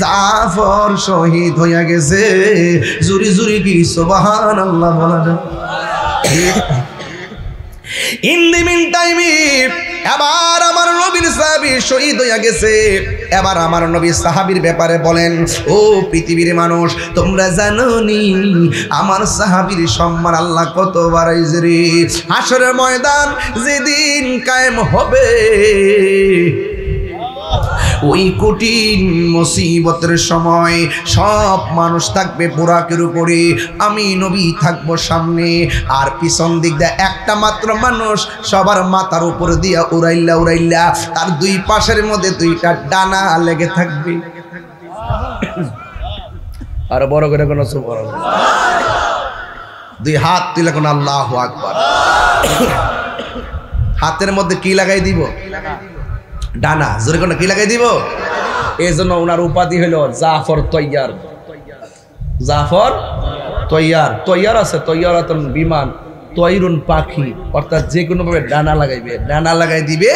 জাফর শহীদ হইয়া গেছে। জুরি জুরি কি সুবহানাল্লাহ বলা যায়? ইন দি মিন টাইমে এবার আমার নবীর সাহাবী শহীদ হইয়া গেছে। এবার আমার নবী সাহাবীর ব্যাপারে বলেন, ও পৃথিবীর মানুষ, তোমরা জানো নি আমার সাহাবীর সম্মান আল্লাহ কত বাড়াইছে রে। হাসরের ময়দান যেদিন কায়েম হবে, ওই কঠিন মুসিবতের সময় সব মানুষ থাকবে বুরাকের উপরে, আমি নবী থাকবো সামনে, আর পিছন দিক দিয়ে একটা মাত্র মানুষ সবার মাথার উপর দিয়া উড়াইলা উড়াইলা তার 2 পাশের মধ্যে 2টা ডানা লেগে থাকবে। আর বড় করে কোন সুবহানাল্লাহ, 2 হাত তুলে কোন আল্লাহু আকবার। হাতের মধ্যে কি লাগাই দিব? ডানা। জোরে কোন কি লাগাই দিব? এই জন্য ওনার উপাধি হলো জাফর তৈয়ার। জাফর তৈয়ার। তৈয়ার আছে, তৈয়ারাতুন বিমান, তৈরুন পাখি, অর্থাৎ যে কোনো ভাবে ডানা লাগাইবে, ডানা লাগাই দিবে,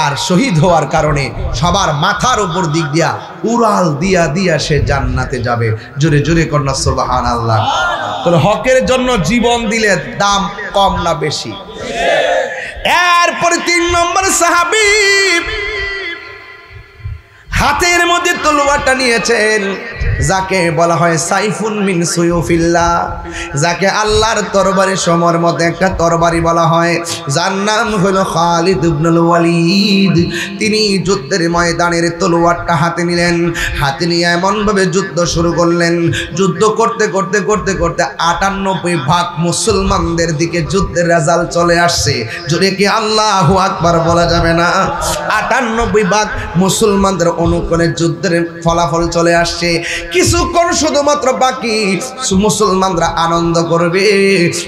আর শহীদ হওয়ার কারণে সবার মাথার উপর দিক দিয়া উড়াল দিয়া দিয়া সে জান্নাতে যাবে। জোরে জোরে কন্যা সুবহানাল্লাহ। তাহলে হকের জন্য জীবন দিলে দাম কম না বেশি? এরপরে 3 নম্বর সাহাবী হাতের মধ্যে তলোয়ারটা নিয়েছেন, যাকে বলা হয় সাইফুন মিন সুয়ুফিল্লাহ, যাকে আল্লাহর তরবারির সমর মধ্যে একটা তরবারি বলা হয়, যার নাম হলো খালিদ ইবনুল ওয়ালিদ। তিনি যুদ্ধের ময়দানের তলোয়ারটা হাতে নিলেন, হাতে নিয়ে এমনভাবে যুদ্ধ শুরু করলেন। যুদ্ধ করতে করতে করতে করতে 98 ভাগ মুসলমানদের দিকে যুদ্ধের রেজাল্ট চলে আসছে। যদি কি আল্লাহু আকবার বলা যাবে না? 98 ভাগ মুসলমানদের অনুকূলে যুদ্ধের ফলাফল চলে আসছে। কিছুক্ষণ শুধুমাত্র বাকি, মুসলমানরা আনন্দ করবে।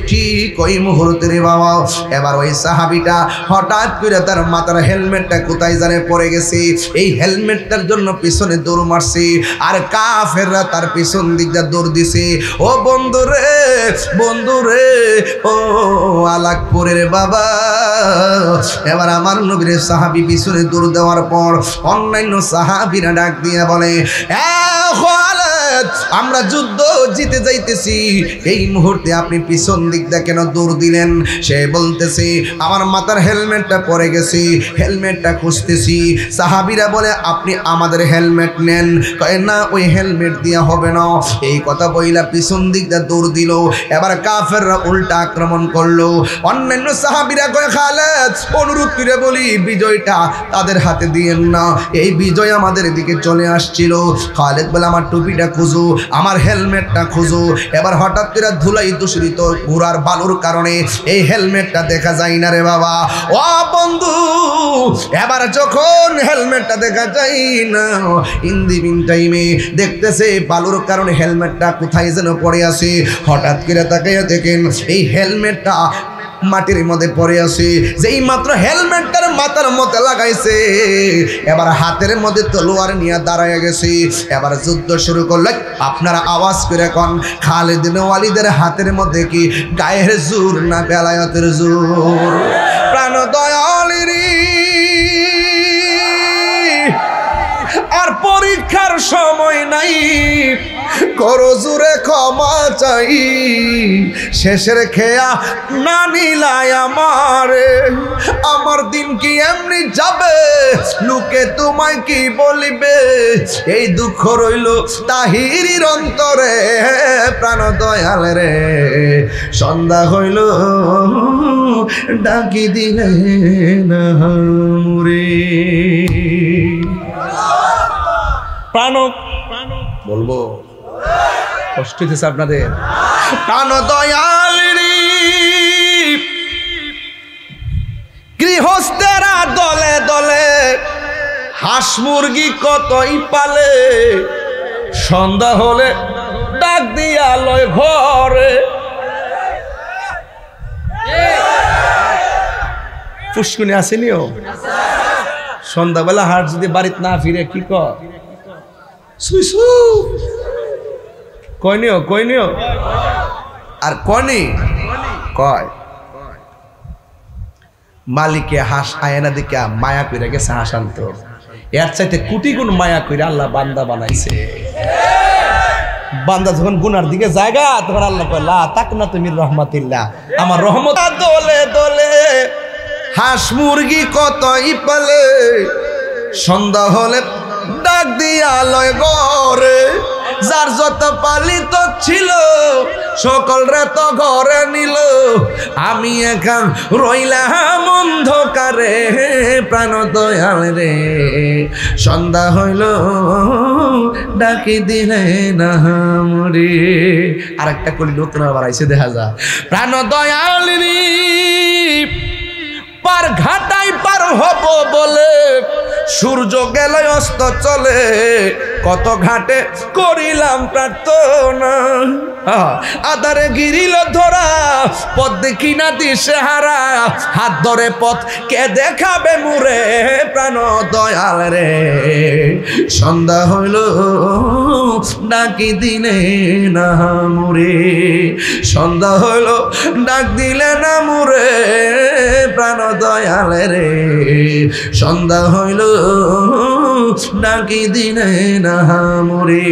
ঠিক ওই মুহূর্তে রে বাবা, এবার ওই সাহাবীটা হঠাৎ করে তার মাথার হেলমেটটা কোথায় জানে পড়ে গেছে। এই হেলমেটটার জন্য পিছনে দৌড় মারছে, আর কাফেররা তার পিছন দিক দিয়ে দৌড় দিছে। ও বন্ধুরে, বন্ধুরে, ও আলাকপুরের বাবা। এবার আমার নবীর সাহাবী পিছনে দৌড় দেওয়ার পর অন্যান্য সাহাবীরা ডাক দিয়ে বলে, আমরা যুদ্ধ জিতে যাইতেছি, এই মুহূর্তে আপনি পিছন দিক দিয়ে কেন দৌড় দিলেন? সে বলতেছে, আমার মাথার হেলমেটটা পড়ে গেছে, হেলমেটটা খুঁজতেছি। সাহাবীরা বলে, আপনি আমাদের হেলমেট নেন। কয় না, ওই হেলমেট দিয়া হবে না। এই কথা বইলা পিছন দিক দিয়ে দৌড় দিল। এবার কাফেররা উল্টা আক্রমণ করলো। অন্যান্য সাহাবীরা কয়, খালেদ অনুরোধ করে বলি, বিজয়টা তাদের হাতে দিয়েন না, এই বিজয় আমাদের দিকে চলে আসছিল। খালেদ বলে, আমার টুপিটা খুঁজো, আমার হেলমেটটা খুঁজো। এবার হঠাৎ করে ধুলাই দূষিত ঘোড়ার বালুর কারণে এই হেলমেটটা দেখা যায় না রে বাবা। ও বন্ধু, এবার যখন হেলমেটটা দেখা যায় না, ইন দি মিন টাইমে দেখতেছে বালুর কারণে হেলমেটটা কোথায় যেন পড়ে আছে। হঠাৎ করে তাকাইয়া দেখেন এই হেলমেটটা মাটির মধ্যে পড়ে আছে। যেই মাত্র হেলমেটটার মাথার মধ্যে লাগাইছে, এবার হাতের মধ্যে তলোয়ার নিয়ে দাঁড়ায় গেছে। এবার যুদ্ধ শুরু করলেন। আপনারা আওয়াজ করে কোন, খালিদ ইবনে ওয়ালিদের হাতের মধ্যে কি গায়ের জোর না বেলায়েতের জোর? প্রাণ দয়ালেরি আর পরীক্ষার সময় নাই, করো জোরে ক্ষমা চাই। শেষের খেয়া না নিলাই আমারে, আমার দিন কি এমনি যাবে? লোকে তোমায় কি বলিবে? এই দুঃখ রইল তাহিরির অন্তরে। প্রাণ দয়াল রে, সন্ধ্যা হইল ডাকি দিলে না মুরে। প্রাণ বলবো, কষ্ট হইতেছে আপনাদের? প্রাণ দয়াল রে, গৃহস্থেরা দলে দলে হাঁস মুরগি কতই পালে, সন্ধ্যা হলে ডাক দিয়া লয় ঘরে। পুষ্কুনি আসেনিও? সন্ধ্যাবেলা হাট যদি বাড়িতে না ফিরে কি কর? সুইসু কয়নিও, কয়নিও আর কনি কয় মালিকে হাঁস আয়না দিকে মায়া কইরা গেছে হাঁস আনতো। এর চাইতে কোটি গুণ মায়া কইরা আল্লাহ বান্দা বানাইছে। বান্দা যখন গুনার দিকে জায়গা, তখন আল্লাহ কয়, লা তাকনাতু মির রাহমাতিল্লাহ, আমার রহমত। দলে দলে হাঁস মুরগি কতই পালে, সন্ধ্যা হলে ডাক দিয়া লয় ঘরে। যার যত পালিত ছিল সকল রে তো ঘরে নিল, আমি এখান রইলাম অন্ধকারে। প্রাণ দয়াল রে, সন্ধ্যা হইল ডাকি দিলে না মরে। আরেকটা কলি নতুন আবার আইসে দেখা যা। প্রাণ দয়াল রে, পার ঘাটাই পার হব বলে সূর্য গেল অস্ত চলে, কত ঘাটে করিলাম প্রার্থনা। আধারে গিরিল ধরা, পথ দেখি না দিশে হারা, হাত ধরে পথ কে দেখাবে মুরে। প্রাণ দয়াল রে, সন্ধ্যা হইল ডাকি দিলে না মোরে, সন্ধ্যা হইল ডাক দিলে না মোরে প্রাণ দয়ালে রে, সন্ধ্যা হইল ডাকি দিলে না মোরে।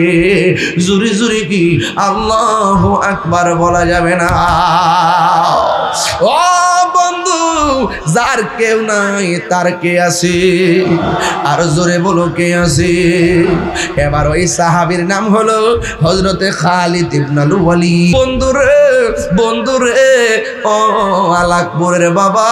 জুরি জুরি কি আল্লাহু আকবার বলা যাবে না? ও বন্ধু, যার কেউ নাই তার কে আছে? আর জোরে বলো কে আছে? এবার ওই সাহাবীর নাম হলো হযরতে খালিদ ইবনে ওয়ালিদ। বন্ধুরে বন্ধুরে ও আলাকপুরের বাবা,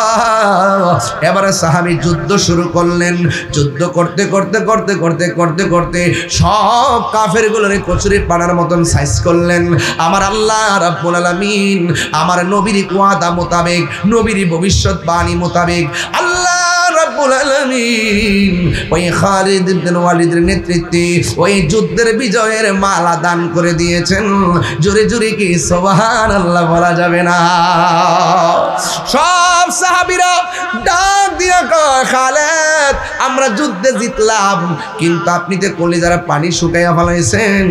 এবারে সাহাবী যুদ্ধ শুরু করলেন। যুদ্ধ করতে করতে করতে করতে করতে করতে সব কাফেরগুলোর কচুরি পানার মতন সাইজ করলেন। আমার আল্লাহ রাব্বুল আলামিন আমার নবীর ওয়াদা মোতাবেক, নবীর ভবিষ্যৎবাণী মোতাবেক আল্লাহ রাব্বুল আলামিন ওই খালিদ ইবনে ওয়ালিদের নেতৃত্বে ওই যুদ্ধের বিজয়ের মালা দান করে দিয়েছেন। জোরে জোরে কি সুবহানাল্লাহ বলা যাবে না? সব সাহাবীরা ডাক দিয়া কয়, খালিদ আমরা যুদ্ধে জিতলাম, কিন্তু আপনি তো কলিজার পানি শুকাইয়া ফেলাইছেন।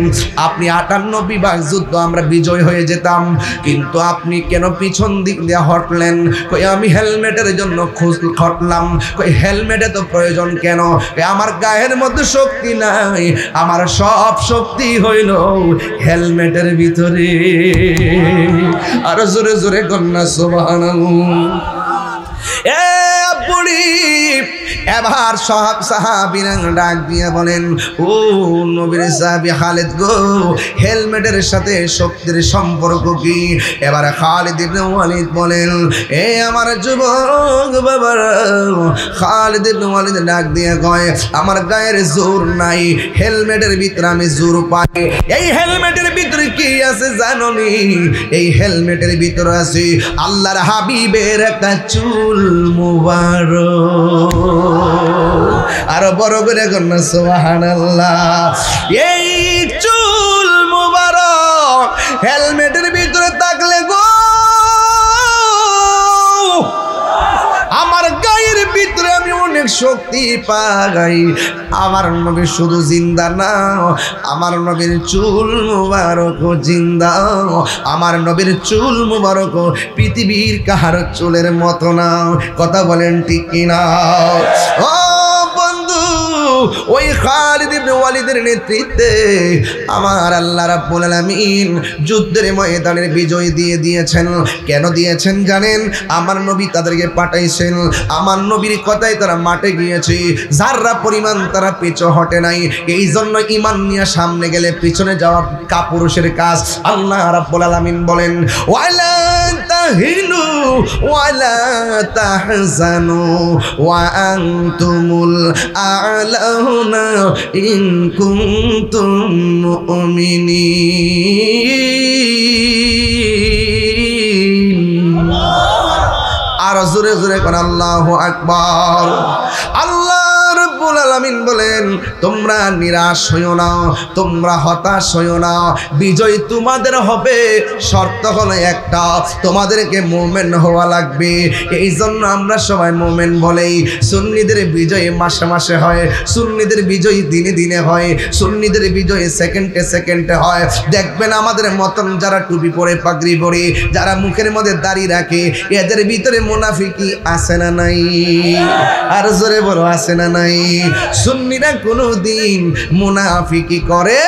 আপনি 58 বিভাগ যুদ্ধ আমরা বিজয় হয়ে যেতাম, কিন্তু আপনি কেন পিছন দিক দিয়ে হটলেন? কই আমি হেলমেটের জন্য খটলাম। কই হেলমেটে তো প্রয়োজন কেন? আমার গায়ের মধ্যে শক্তি নাই, আমার সব শক্তি হইল হেলমেটের ভিতরে। আর জোরে জোরে কন্যা সুবহানাল্লাহ। এ বুড়ি, এবার সব সাহাবীরা ডাক দিয়ে বলেন, ও নবীর সাহাবী খালিদ গো, হেলমেটের সাথে শক্তির সম্পর্ক কি? এবার খালিদ ইবনে ওয়ালিদ বলেন, এ আমার যুবক বাবারা, খালিদ ইবনে ওয়ালিদ ডাক দিয়ে কয়, আমার গায়ের জোর নাই, হেলমেটের ভিতরে আমি জোর পাই। এই হেলমেটের ভিতরে কি আছে জানোনি? এই হেলমেটের ভিতরে আছে আল্লাহর হাবিবের একটা চুল মুবারক। আরো বড় করে কন্যা সুবহানাল্লাহ। এই চুল মুবারক হেলমেটের ভিতরে থাকলে গো আমার গায়ের ভিতরে আমি অনেক শক্তি পাই। আমার নবী শুধু জিন্দা না, আমার নবীর চুল মুবারক জিন্দা। আমার নবীর চুল মুবারক পৃথিবীর কাহার চুলের মতো না। কথা বলেন ঠিক কিনা? ও বন্ধু, ওই খালিদ ইবনে ওয়ালিদের নেতৃত্বে আমার আল্লাহ রাব্বুল আলামিন যুদ্ধের ময়দানের বিজয় দিয়ে দিয়েছেন। কেন দিয়েছেন জানেন? আমার নবী তাদেরকে পাঠাইছেন, আমার নবীর কথাই তারা মাঠে গিয়েছে, যাররা পরিমাণ তারা পিছু হটে নাই। এই জন্য ঈমান নিয়ে সামনে গেলে পিছনে যাওয়া কাপুরুষের কাজ। আল্লাহ রাব্বুল আলামিন বলেন, ওয়ালা তাহিনু ওয়ালা তাহজানু ওয়া আনতুমুল আ'লাউনা ইন কুনতুম মুমিনিন। আর জোরে জোরে কোন আল্লাহু আকবার। আল্লাহ রাব্বুল আলামিন বলেন, তোমরা নিরাশ হইও না, তোমরা হতাশ হইও না, বিজয় তোমাদের হবে। শর্ত হলো একটা, তোমাদেরকে মুমিন হওয়া লাগবে। এই জন্য আমরা সবাই মুমিন বলেই। সুন্নিদের বিজয় মাসে মাসে হয়, সুন্নিদের বিজয় দিনে দিনে হয়, সুন্নিদের বিজয় সেকেন্ডে সেকেন্ডে হয়। দেখবেন আমাদের মতন যারা টুপি পরে, পাগড়ি পরে, যারা মুখের মধ্যে দাড়ি রাখে, এদের ভিতরে মুনাফিকি আছে না নাই? আর জোরে বলো আছে না নাই? সুন্নিরা কোনোদিন মুনাফিকি করে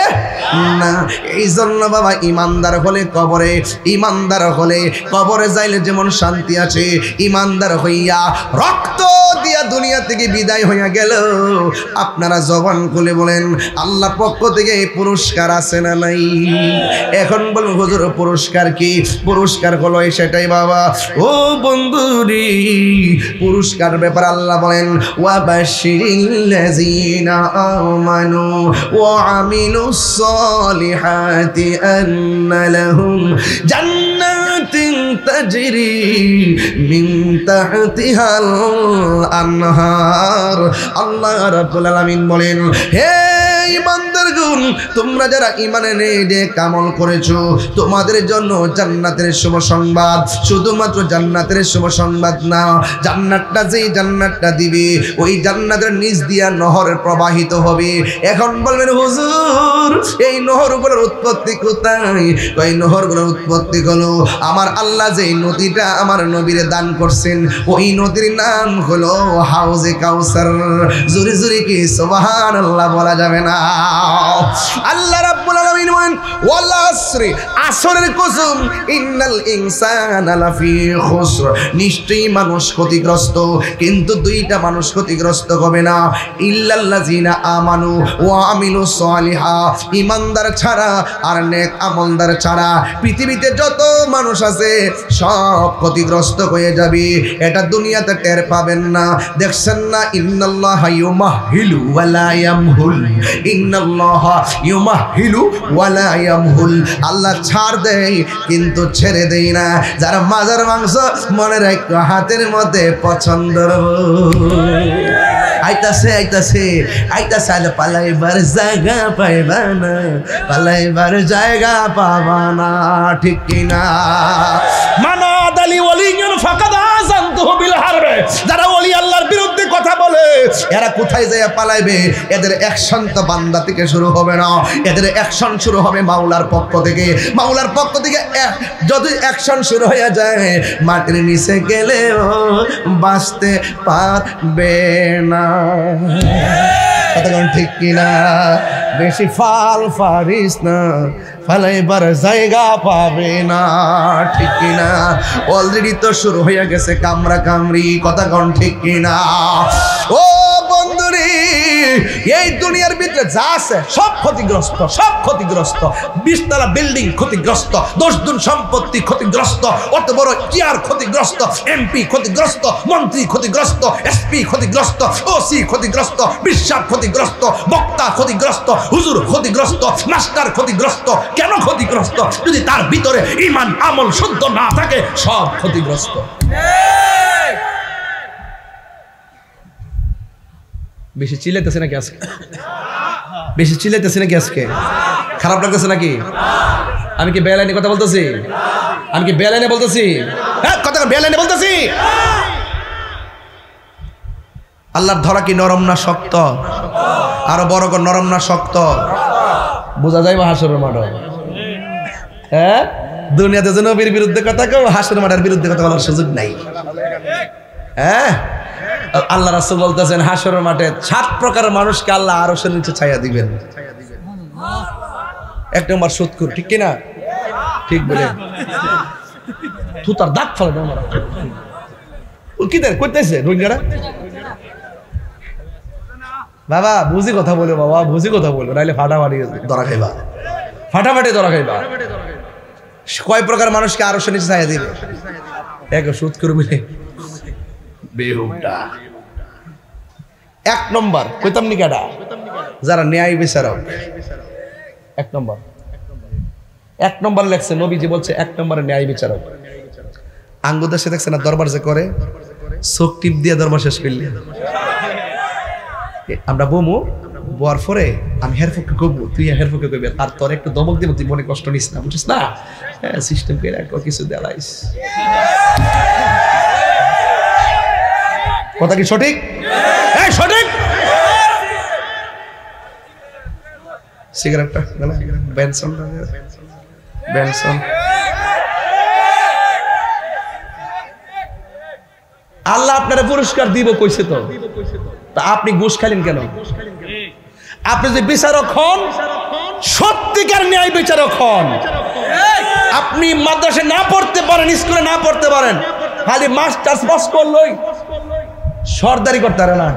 না। এই জন্য বাবা ইমানদার হলে কবরে, ইমানদার হলে কবরে যাইলে যেমন শান্তি আছে, ইমানদার হইয়া রক্ত দিয়া দুনিয়া থেকে বিদায় হইয়া গেল, আপনারা জবান খুলে বলেন আল্লাহ পক্ষ থেকে পুরস্কার আছে না নাই? এখন বলুন হুজুর পুরস্কার কি? পুরস্কার হলো সেটাই বাবা। ও বন্ধুরি, পুরস্কার ব্যাপার আল্লাহ বলেন, ওয়াবাশশিরিল্লাযীনা আমানু ওয়া আমিলুস সালিহাতি আন্না লাহুম জান্নাতিন তাজরি মিন তাহতিহাল আনহার। আল্লাহ রাব্বুল আলামিন বলেন, হে ইমানদার লাগুন তোমরা যারা ঈমানে নেই আমল করেছো তোমাদের জন্য জান্নাতের শুভ সংবাদ শুধুমাত্র জান্নাতের শুভ সংবাদ না জান্নাতটা যেই জান্নাতটা দিবে ওই জান্নাতের নিচ দিয়া নহর প্রবাহিত হবে এখন বলবেন হুজুর এই নহরগুলোর উৎপত্তি কোথায় ওই নহরগুলোর উৎপত্তি হলো আমার আল্লাহ যেই নদীটা আমার নবীরে দান করছেন ওই নদীর নাম হলো হাউজে কাউসার জোরে জোরে কি সুবহানাল্লাহ বলা যাবে না আল্লাহ রাব্বুল আলামিন বলেন ওয়াল আসরি আসরের কসম ইন্নাল ইনসানা লাফি খুসর নিশ্চয়ই মানুষ ক্ষতিগ্রস্ত কিন্তু দুইটা মানুষ ক্ষতিগ্রস্ত হবে না ইল্লাল্লাযিনা আমানু ওয়া আমিলুস সালিহাত ঈমানদার ছাড়া আর নেক আমলদার ছাড়া পৃথিবীতে যত মানুষ আছে সব ক্ষতিগ্রস্ত হয়ে যাবে এটা দুনিয়াতে টের পাবেন না দেখছেন না ইন্নাল্লাহা ইউমাহিলু ওয়া লা ইয়ামহুল ইন্নাল্লাহা ইউমাহিলু ওয়া লা ইয়ামহুল আল্লাহ ছাড় দেয় কিন্তু ছেড়ে দেয় না যারা মাজার মাংস মনে রাখো হাতের মধ্যে পছন্দ আইতাছে আইতাছে আইতাছে আলে পালাইবার জায়গা পাইবা না পালাইবার জায়গা পাবা না ঠিক কিনা মানা দালি ওয়ালিয়ুন ফাকাদ আযানতুহু বিল হারবে যারা ওলি আল্লাহর বিরুদ্ধে কথা বলে এরা কোথায় যায় পালাইবে এদের অ্যাকশন তো বান্দা থেকে শুরু হবে না এদের অ্যাকশন শুরু হবে মাওলার পক্ষ থেকে মাওলার পক্ষ থেকে যদি অ্যাকশন শুরু হয়ে যায় মাটির নিচে গেলেও বাঁচতে পারবে না ঠিক কিনা বেশি ফাল ফারিস না ফালাইবার জায়গা পাবে না ঠিক কিনা অলরেডি তো শুরু হয়ে গেছে কামরা কামড়ি কথা কোন ঠিক কিনা ও বন্ধুরে এই দুনিয়ার ভিতরে যা আছে সব ক্ষতিগ্রস্ত 20 তলা বিল্ডিং ক্ষতিগ্রস্ত 10 গুণ সম্পত্তি ক্ষতিগ্রস্ত অত বড় চেয়ার ক্ষতিগ্রস্ত এমপি ক্ষতিগ্রস্ত মন্ত্রী ক্ষতিগ্রস্ত এসপি ক্ষতিগ্রস্ত ওসি ক্ষতিগ্রস্ত বিশ্বাস ক্ষতিগ্রস্ত বক্তা ক্ষতিগ্রস্ত হুজুর ক্ষতিগ্রস্ত মাস্টার ক্ষতিগ্রস্ত কেন ক্ষতিগ্রস্ত যদি তার ভিতরে ঈমান আমল শুদ্ধ না থাকে সব ক্ষতিগ্রস্ত বেশি চিল্লাইতেছে নাকি আজকে বেশি চিল্লাইতেছে নাকি আজকে খারাপ লাগতেছে নাকি আমি কি বেলাইনে কথা বলতেছি আমি কি বেলাইনে বলতেছি হ্যাঁ কথা বেলাইনে বলতেছি আল্লাহর ধরা কি নরম না শক্ত আরো বড় করে নরম না শক্ত বোঝা যায় হাসরের মাঠ হ্যাঁ দুনিয়াতে যে নবীর বিরুদ্ধে কথা কেউ হাসরের মাঠের বিরুদ্ধে কথা বলার সুযোগ নাই হ্যাঁ আল্লাহ রাসূল বলতেছেন হাসরের মাঠে 7 প্রকারের মানুষকে আল্লাহ আরশের নিচে ছায়া দিবেন এক নম্বর সুদখোর ঠিক কি না ঠিক বলে তুতার দাঁত ফেলে দাও ও কি দেখ করতেছে রোহিঙ্গারা বাবা বুঝি কথা বলো বাবা বুঝি কথা বলো নাইলে ফাটাফাটি ধরা খাইবা ফাটাফাটি ধরা খাইবা কয় প্রকার মানুষকে আরশের নিচে ছায়া দিবে এক সুদখোর মিলে বেহুদা এক নম্বর কইতাম নি কাটা যারা ন্যায় বিচারক এক নম্বর লেখছে নবীজি বলছে এক নম্বরে ন্যায় বিচারক আঙ্গুদেশে দেখছে না দরবার যে করে চোখ টিপ দিয়ে দরবার শেষ করলে আমরা বমু বোয়ার পরে আমি হেরফুকে কবু তুই হেরফুকে কবি আর তোর একটু দমক দিব তুই মনে কষ্ট নিস না বুঝিস না হ্যাঁ সিস্টেম করে কিছু দেলাইস কথা কি সঠিক এই সঠিক সিগারেটটা বেনসন আল্লাহ আপনারা পুরস্কার দিব কইছে তো তা আপনি ঘুষ খাইলেন কেন আপনি যে বিচারক হন সত্যিকার ন্যায় বিচারক হন আপনি মাদ্রাসায় না পড়তে পারেন স্কুলে না পড়তে পারেন খালি মাস্টার্স পাস করলই সরদারি করতে পারে না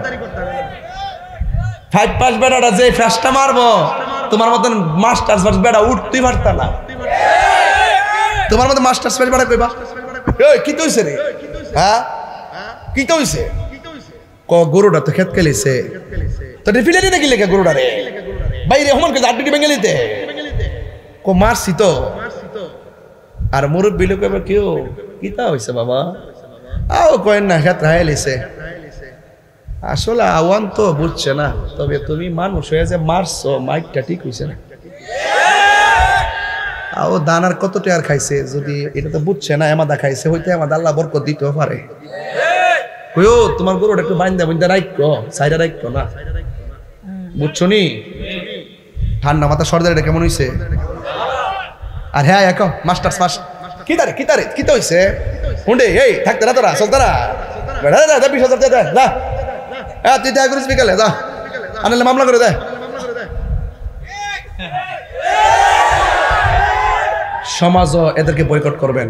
5 পাস বেড়াটা যে ফ্যাসটা মারবো তোমার মতন মাস্টার্স পাস বেড়া উঠতেই পারত না তোমার মতো মাস্টার্স পাস বেড়া কইবা এই কি তো হইছে রে হ্যাঁ কি তো হইছে ক গরুটা তো খেত খেলিছে তো রিফিলারি নাকি লেখা গরুটা রে বাইরে হমান কে আড্ডি বেঙ্গলিতে কো মারছি তো আর মুরব্বি লোক এবার কেউ কিতা হইছে বাবা আও কয়েন না খেত রাইলিছে আসলে আওয়ান তো বুঝছে না, তবে তুমি মানুষ হয়ে যে মারছো, মাইকটা ঠিক হয়েছে না। ও দানার কত টাকার খাইছে, যদি এটা তো বুঝছে না, এমাদা খাইছে, হইতে আমাদের আল্লাহ বরকত দিতেও পারে। কইও তোমার গরুটা একটু বাইন্দা রাখো, সাইডে রাখো না, বুঝছো নি? ঠান্ডা মাথা সর্দারিটা কেমন হইছে? আর হ্যাঁ এখন মাস্টার্স পাস কি তো হইছে? হুন্ডে এই থাকতে না তোরা, চলতে না, 20,000 দে, যা তুই দেখা করিস বিকালে, যা আনলে মামলা করে দেয়। সমাজও এদেরকে বয়কট করবেন,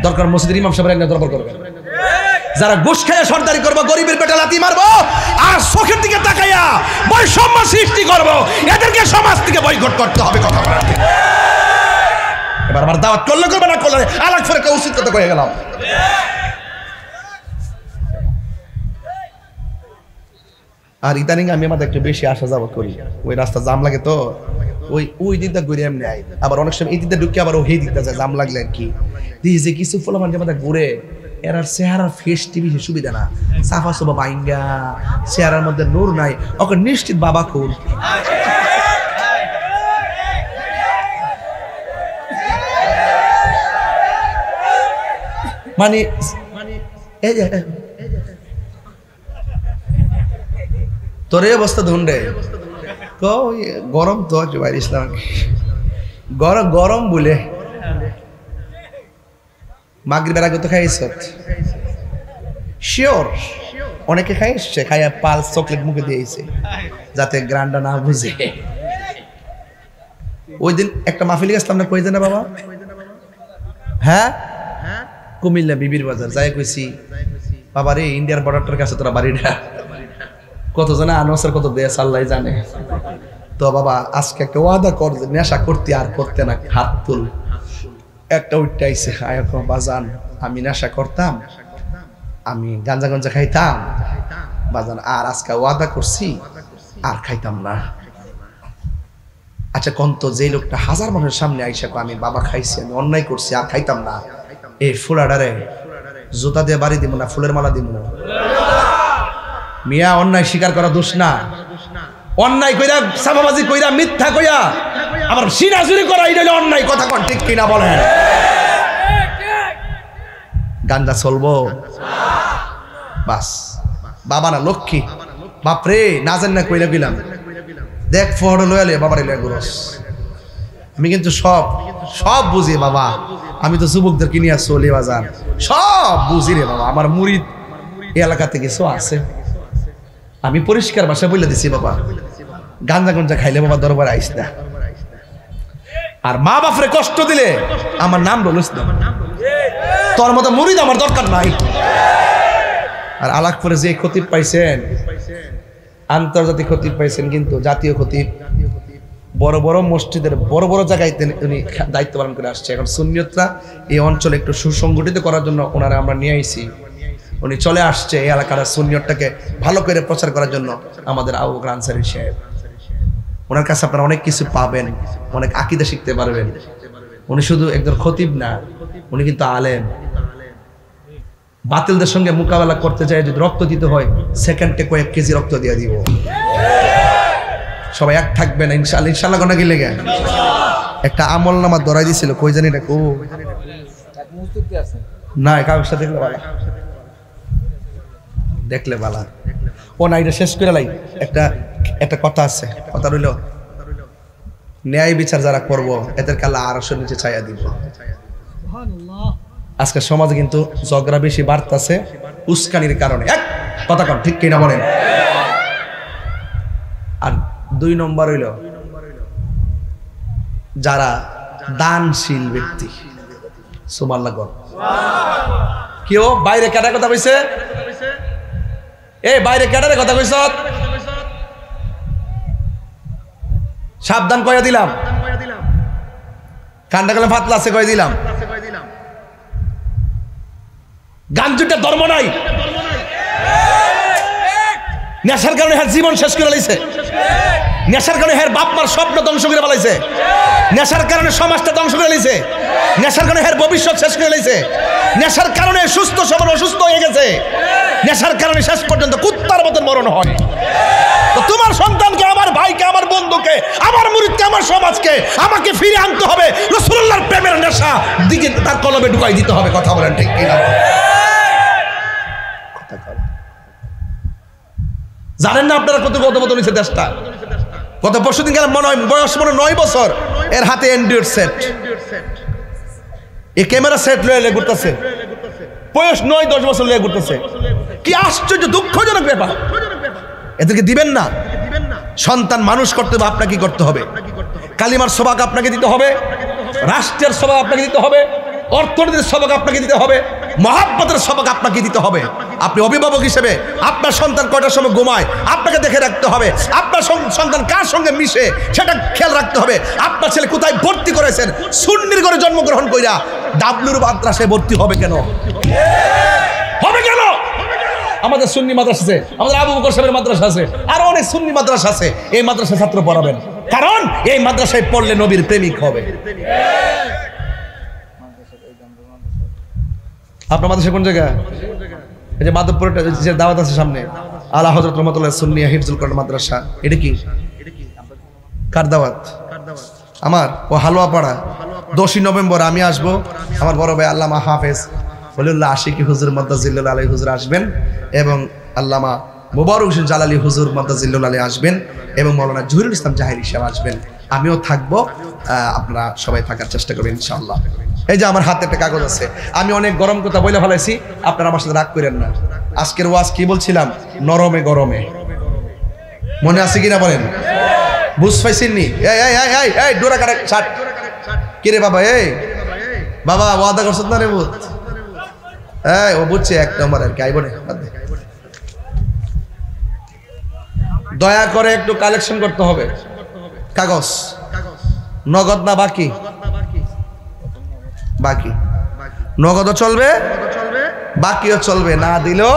দরকার মসজিদের ইমাম সাহেবের একটা দরবার করবেন। যারা ঘুষ খেয়ে সরদারি করবো, গরিবের পেটে লাথি মারবো, আর চোখের দিকে তাকাইয়া বৈষম্য সৃষ্টি করবো, এদেরকে সমাজ থেকে বয়কট করতে হবে। কথা বলার এবার আমার দাওয়াত করলে করবে, না করলে আলাগ ফের একটা উচিত কথা কয়ে গেলাম। আর ইদানিং আমি আমাদের একটু বেশি আসা যাওয়া করি, ওই রাস্তা জাম লাগে তো, ওই দিকটা ঘুরে এমনি আই, আবার অনেক সময় এই দিকটা ঢুকে আবার ওই দিকটা যায়, জাম লাগলে আর কি। যে কিছু ফলাফল আমাদের ঘুরে এরার চেহারার ফেস টিভি সুবিধা না, সাফা সোফা বাইঙ্গা, চেহারার মধ্যে নূর নাই, ওকে নিশ্চিত বাবা খুন। মানে এই যে তোর এই অবস্থা ধুন্ডে গরম তো জুবাইর ইসলাম, গরম বলে মাগরিবের আগে তো খাইছ শিওর, অনেকে খাই এসছে, খাইয়া পাল চকলেট মুখে দিয়েছে যাতে গ্রান্ডা না বুঝে। ওই দিন একটা মাহফিলে গেছিলাম না, কই জানা বাবা? হ্যাঁ, কুমিল্লা বিবির বাজার যাই কইছি, বাবা রে ইন্ডিয়ার বর্ডারটার কাছে তোরা বাড়িটা, কত জানা আনোয়ার কত দেশ আল্লাহ জানে। তো বাবা আজকে একটা ওয়াদা কর, নেশা করতে আর করতে না, হাত তুল। একটা উঠতে আইসে, বাজান আমি নেশা করতাম, আমি গাঞ্জা গঞ্জা খাইতাম বাজান, আর আজকে ওয়াদা করছি আর খাইতাম না। আচ্ছা কন্ত, যে লোকটা হাজার মানুষের সামনে আইসা আমি বাবা খাইছি, আমি অন্যায় করছি আর খাইতাম না, এই ফুলাডারে জুতা দিয়ে বাড়ি দিব না ফুলের মালা দিব? মিয়া অন্যায় স্বীকার করা দোষ না, অন্যায় কইরা সাবাবাজি কইরা মিথ্যা কইরা আবার সিনাজুরি করা এটা হলো অন্যায়। কথা কোন ঠিক কিনা বলেন? গাঞ্জা চলবো বাস, বাবা না লক্ষ্মী, বাপরে না জান না কইলা গেলাম, দেখ ফটো লয়ালে বাবার এলে গুরস। আমি কিন্তু সব বুঝি বাবা, আমি তো যুবকদের কিনিয়া চলি বাজার, সব বুঝি রে বাবা। আমার মুরিদ এলাকাতে কিছু আছে, আমি পরিষ্কার ভাষায় বলে দিছি বাবা, গাঞ্জা গঞ্জা খাইলে বাবা দরবার আইস না, আর মা বাপরে কষ্ট দিলে আমার নাম বলিস না, তোর মতো মুরিদ আমার দরকার নাই। আর আলাক করে যে খতিব পাইছেন, আন্তর্জাতিক খতিব পাইছেন, কিন্তু জাতীয় খতিব বড় বড় মসজিদের বড় বড় জায়গায় উনি দায়িত্ব পালন করে আসছে। এখন সুন্নিয়তরা এই অঞ্চলে একটু সুসংগঠিত করার জন্য ওনারা আমরা নিয়ে আইছি, উনি চলে আসছে এই এলাকার সুন্নিয়তটাকে ভালো করে প্রচার করার জন্য। আমাদের আবু বকর আনসারী সাহেব, ওনার কাছে আপনারা অনেক কিছু পাবেন, অনেক আকীদা শিখতে পারবেন। উনি শুধু একজন খতিব না, উনি কিন্তু আলেম। বাতিলদের সঙ্গে মোকাবেলা করতে যায় যদি রক্ত দিতে হয়, সেকেন্ডে কয়েক কেজি রক্ত দিয়ে দিব। সবাই এক থাকবেন ইনশাআল্লাহ। ইনশাআল্লাহ কোনা কি লেগে একটা আমল নামা ধরাই দিছিল, কই জানি এটা না, কাগজটা দেখলে বালা ও না, এটা শেষ করে লাই। একটা কথা আছে, কথা রইল, ন্যায় বিচার যারা করবো এদেরকে আল্লাহ আরশের নিচে ছায়া দিব। আজকে সমাজে কিন্তু ঝগড়া বেশি বাড়তেছে উস্কানির কারণে। এক কথা কন ঠিক কিনা বলেন? আর 2 নম্বর হইল যারা দানশীল ব্যক্তি। সুবহানাল্লাহ কর। কেউ বাইরে কাটার কথা কইছে, বাইরে কাটারে কথা কইছ, সাবধান কইয়া দিলাম। কান্ডা কলম ফাতলা আছে কইয়া দিলাম। গাঞ্জুটা ধর্ম নাই, নেশার কারণে জীবন শেষ করে লাইছে। নেশার কারণে হের বাপ মার স্বপ্ন ধ্বংস করে ফেলাইছে, নেশার কারণে সমাজটা ধ্বংস করে ফেলেছে, নেশার কারণে হের ভবিষ্যৎ শেষ করে ফেলেছে, নেশার কারণে সুস্থ সবল অসুস্থ হয়ে গেছে, নেশার কারণে শেষ পর্যন্ত কুত্তার মতন মরণ হয়। তো তোমার সন্তানকে, আমার ভাইকে, আমার বন্ধুকে, আমার মুরিদকে, আমার সমাজকে আমাকে ফিরে আনতে হবে রাসূলুল্লাহর প্রেমের নেশা দিকে তার কলবে ঢুকাই দিতে হবে। কথা বলেন ঠিক কিনা? জানেন না আপনারা কত বদল হয়েছে দেশটা? গত পরশুদিন গেলাম, মনে হয় বয়স 9 বছর, এর হাতে অ্যান্ড্রয়েড সেট, এই ক্যামেরা সেট লয়ে ঘুরতেছে, বয়স 9-10 বছর লয়ে ঘুরতেছে। কি আশ্চর্য, দুঃখজনক ব্যাপার। এদেরকে দিবেন না। সন্তান মানুষ করতে হবে, আপনাকে কি করতে হবে? কালিমার সবাক আপনাকে দিতে হবে, রাষ্ট্রের সবাক আপনাকে দিতে হবে, অর্থনীতির সবাক আপনাকে দিতে হবে, মহাব্বতের সবাক আপনাকে দিতে হবে। আপনি অভিভাবক হিসেবে আপনার সন্তান কয়টার সময় ঘুমায় আপনাকে দেখে রাখতে হবে, আপনার সন্তান কার সঙ্গে মিশে সেটা খেয়াল রাখতে হবে। আপনার ছেলে কোথায় ভর্তি করেছেন, সুন্নির ঘরে জন্মগ্রহণ কইরা ডাবলুর মাদ্রাসায় ভর্তি হবে কেন? হবে কেন? আমাদের সুন্নি মাদ্রাসা আছে, আমাদের আবু বকর সাহেবের মাদ্রাসা আছে, আরো অনেক সুন্নি মাদ্রাসা আছে। এই মাদ্রাসায় ছাত্র পড়াবেন, কারণ এই মাদ্রাসায় পড়লে নবীর প্রেমিক হবে। আপনার মাদ্রাসা কোন জায়গা? এই যে মাধবপুরে যে দাওয়াত আছে সামনে, আলা হযরত রহমাতুল্লাহ সুন্নিয়া হিফজুল কোরআন মাদ্রাসা। এটা কি কার দাওয়াত? আমার ও হালুয়াপাড়া 10ই নভেম্বর আমি আসব। আমার বড় ভাই আল্লামা হাফেজ ওলিউল্লাহ আশিকি হুজুর মাদ্দাজিল্লুল আলাইহি হুজুর আসবেন, এবং আল্লামা মুবারক হোসেন জালালি হুজুর মাদ্দাজিল্লুল আলাইহি আসবেন, এবং মাওলানা জহিরুল ইসলাম জাহিরি সাহেব আসবেন। আমিও থাকবো, আপনারা সবাই থাকার চেষ্টা করবেন ইনশাআল্লাহ। এই যে আমার হাতে একটা কাগজ আছে, আমি অনেক গরম কথা বলে ফেলাইছি, আপনারা আমার সাথে রাগ করেন না। আজকের ওয়াজ কি বলছিলাম? নরমে গরমে, মনে আছে কিনা বলেন? বুঝ পাইছেননি? এই ডোরা কাটা ছাট কি রে বাবা? এই বাবা ওয়াদা করছ না রে বুঝ? এই ও বুঝছে 1 নম্বর আর কি আইব না। দয়া করে একটু কালেকশন করতে হবে কাগজ। নগদ না বাকি? বাকি। নগদও চলবে, বাকিও চলবে, না দিলেও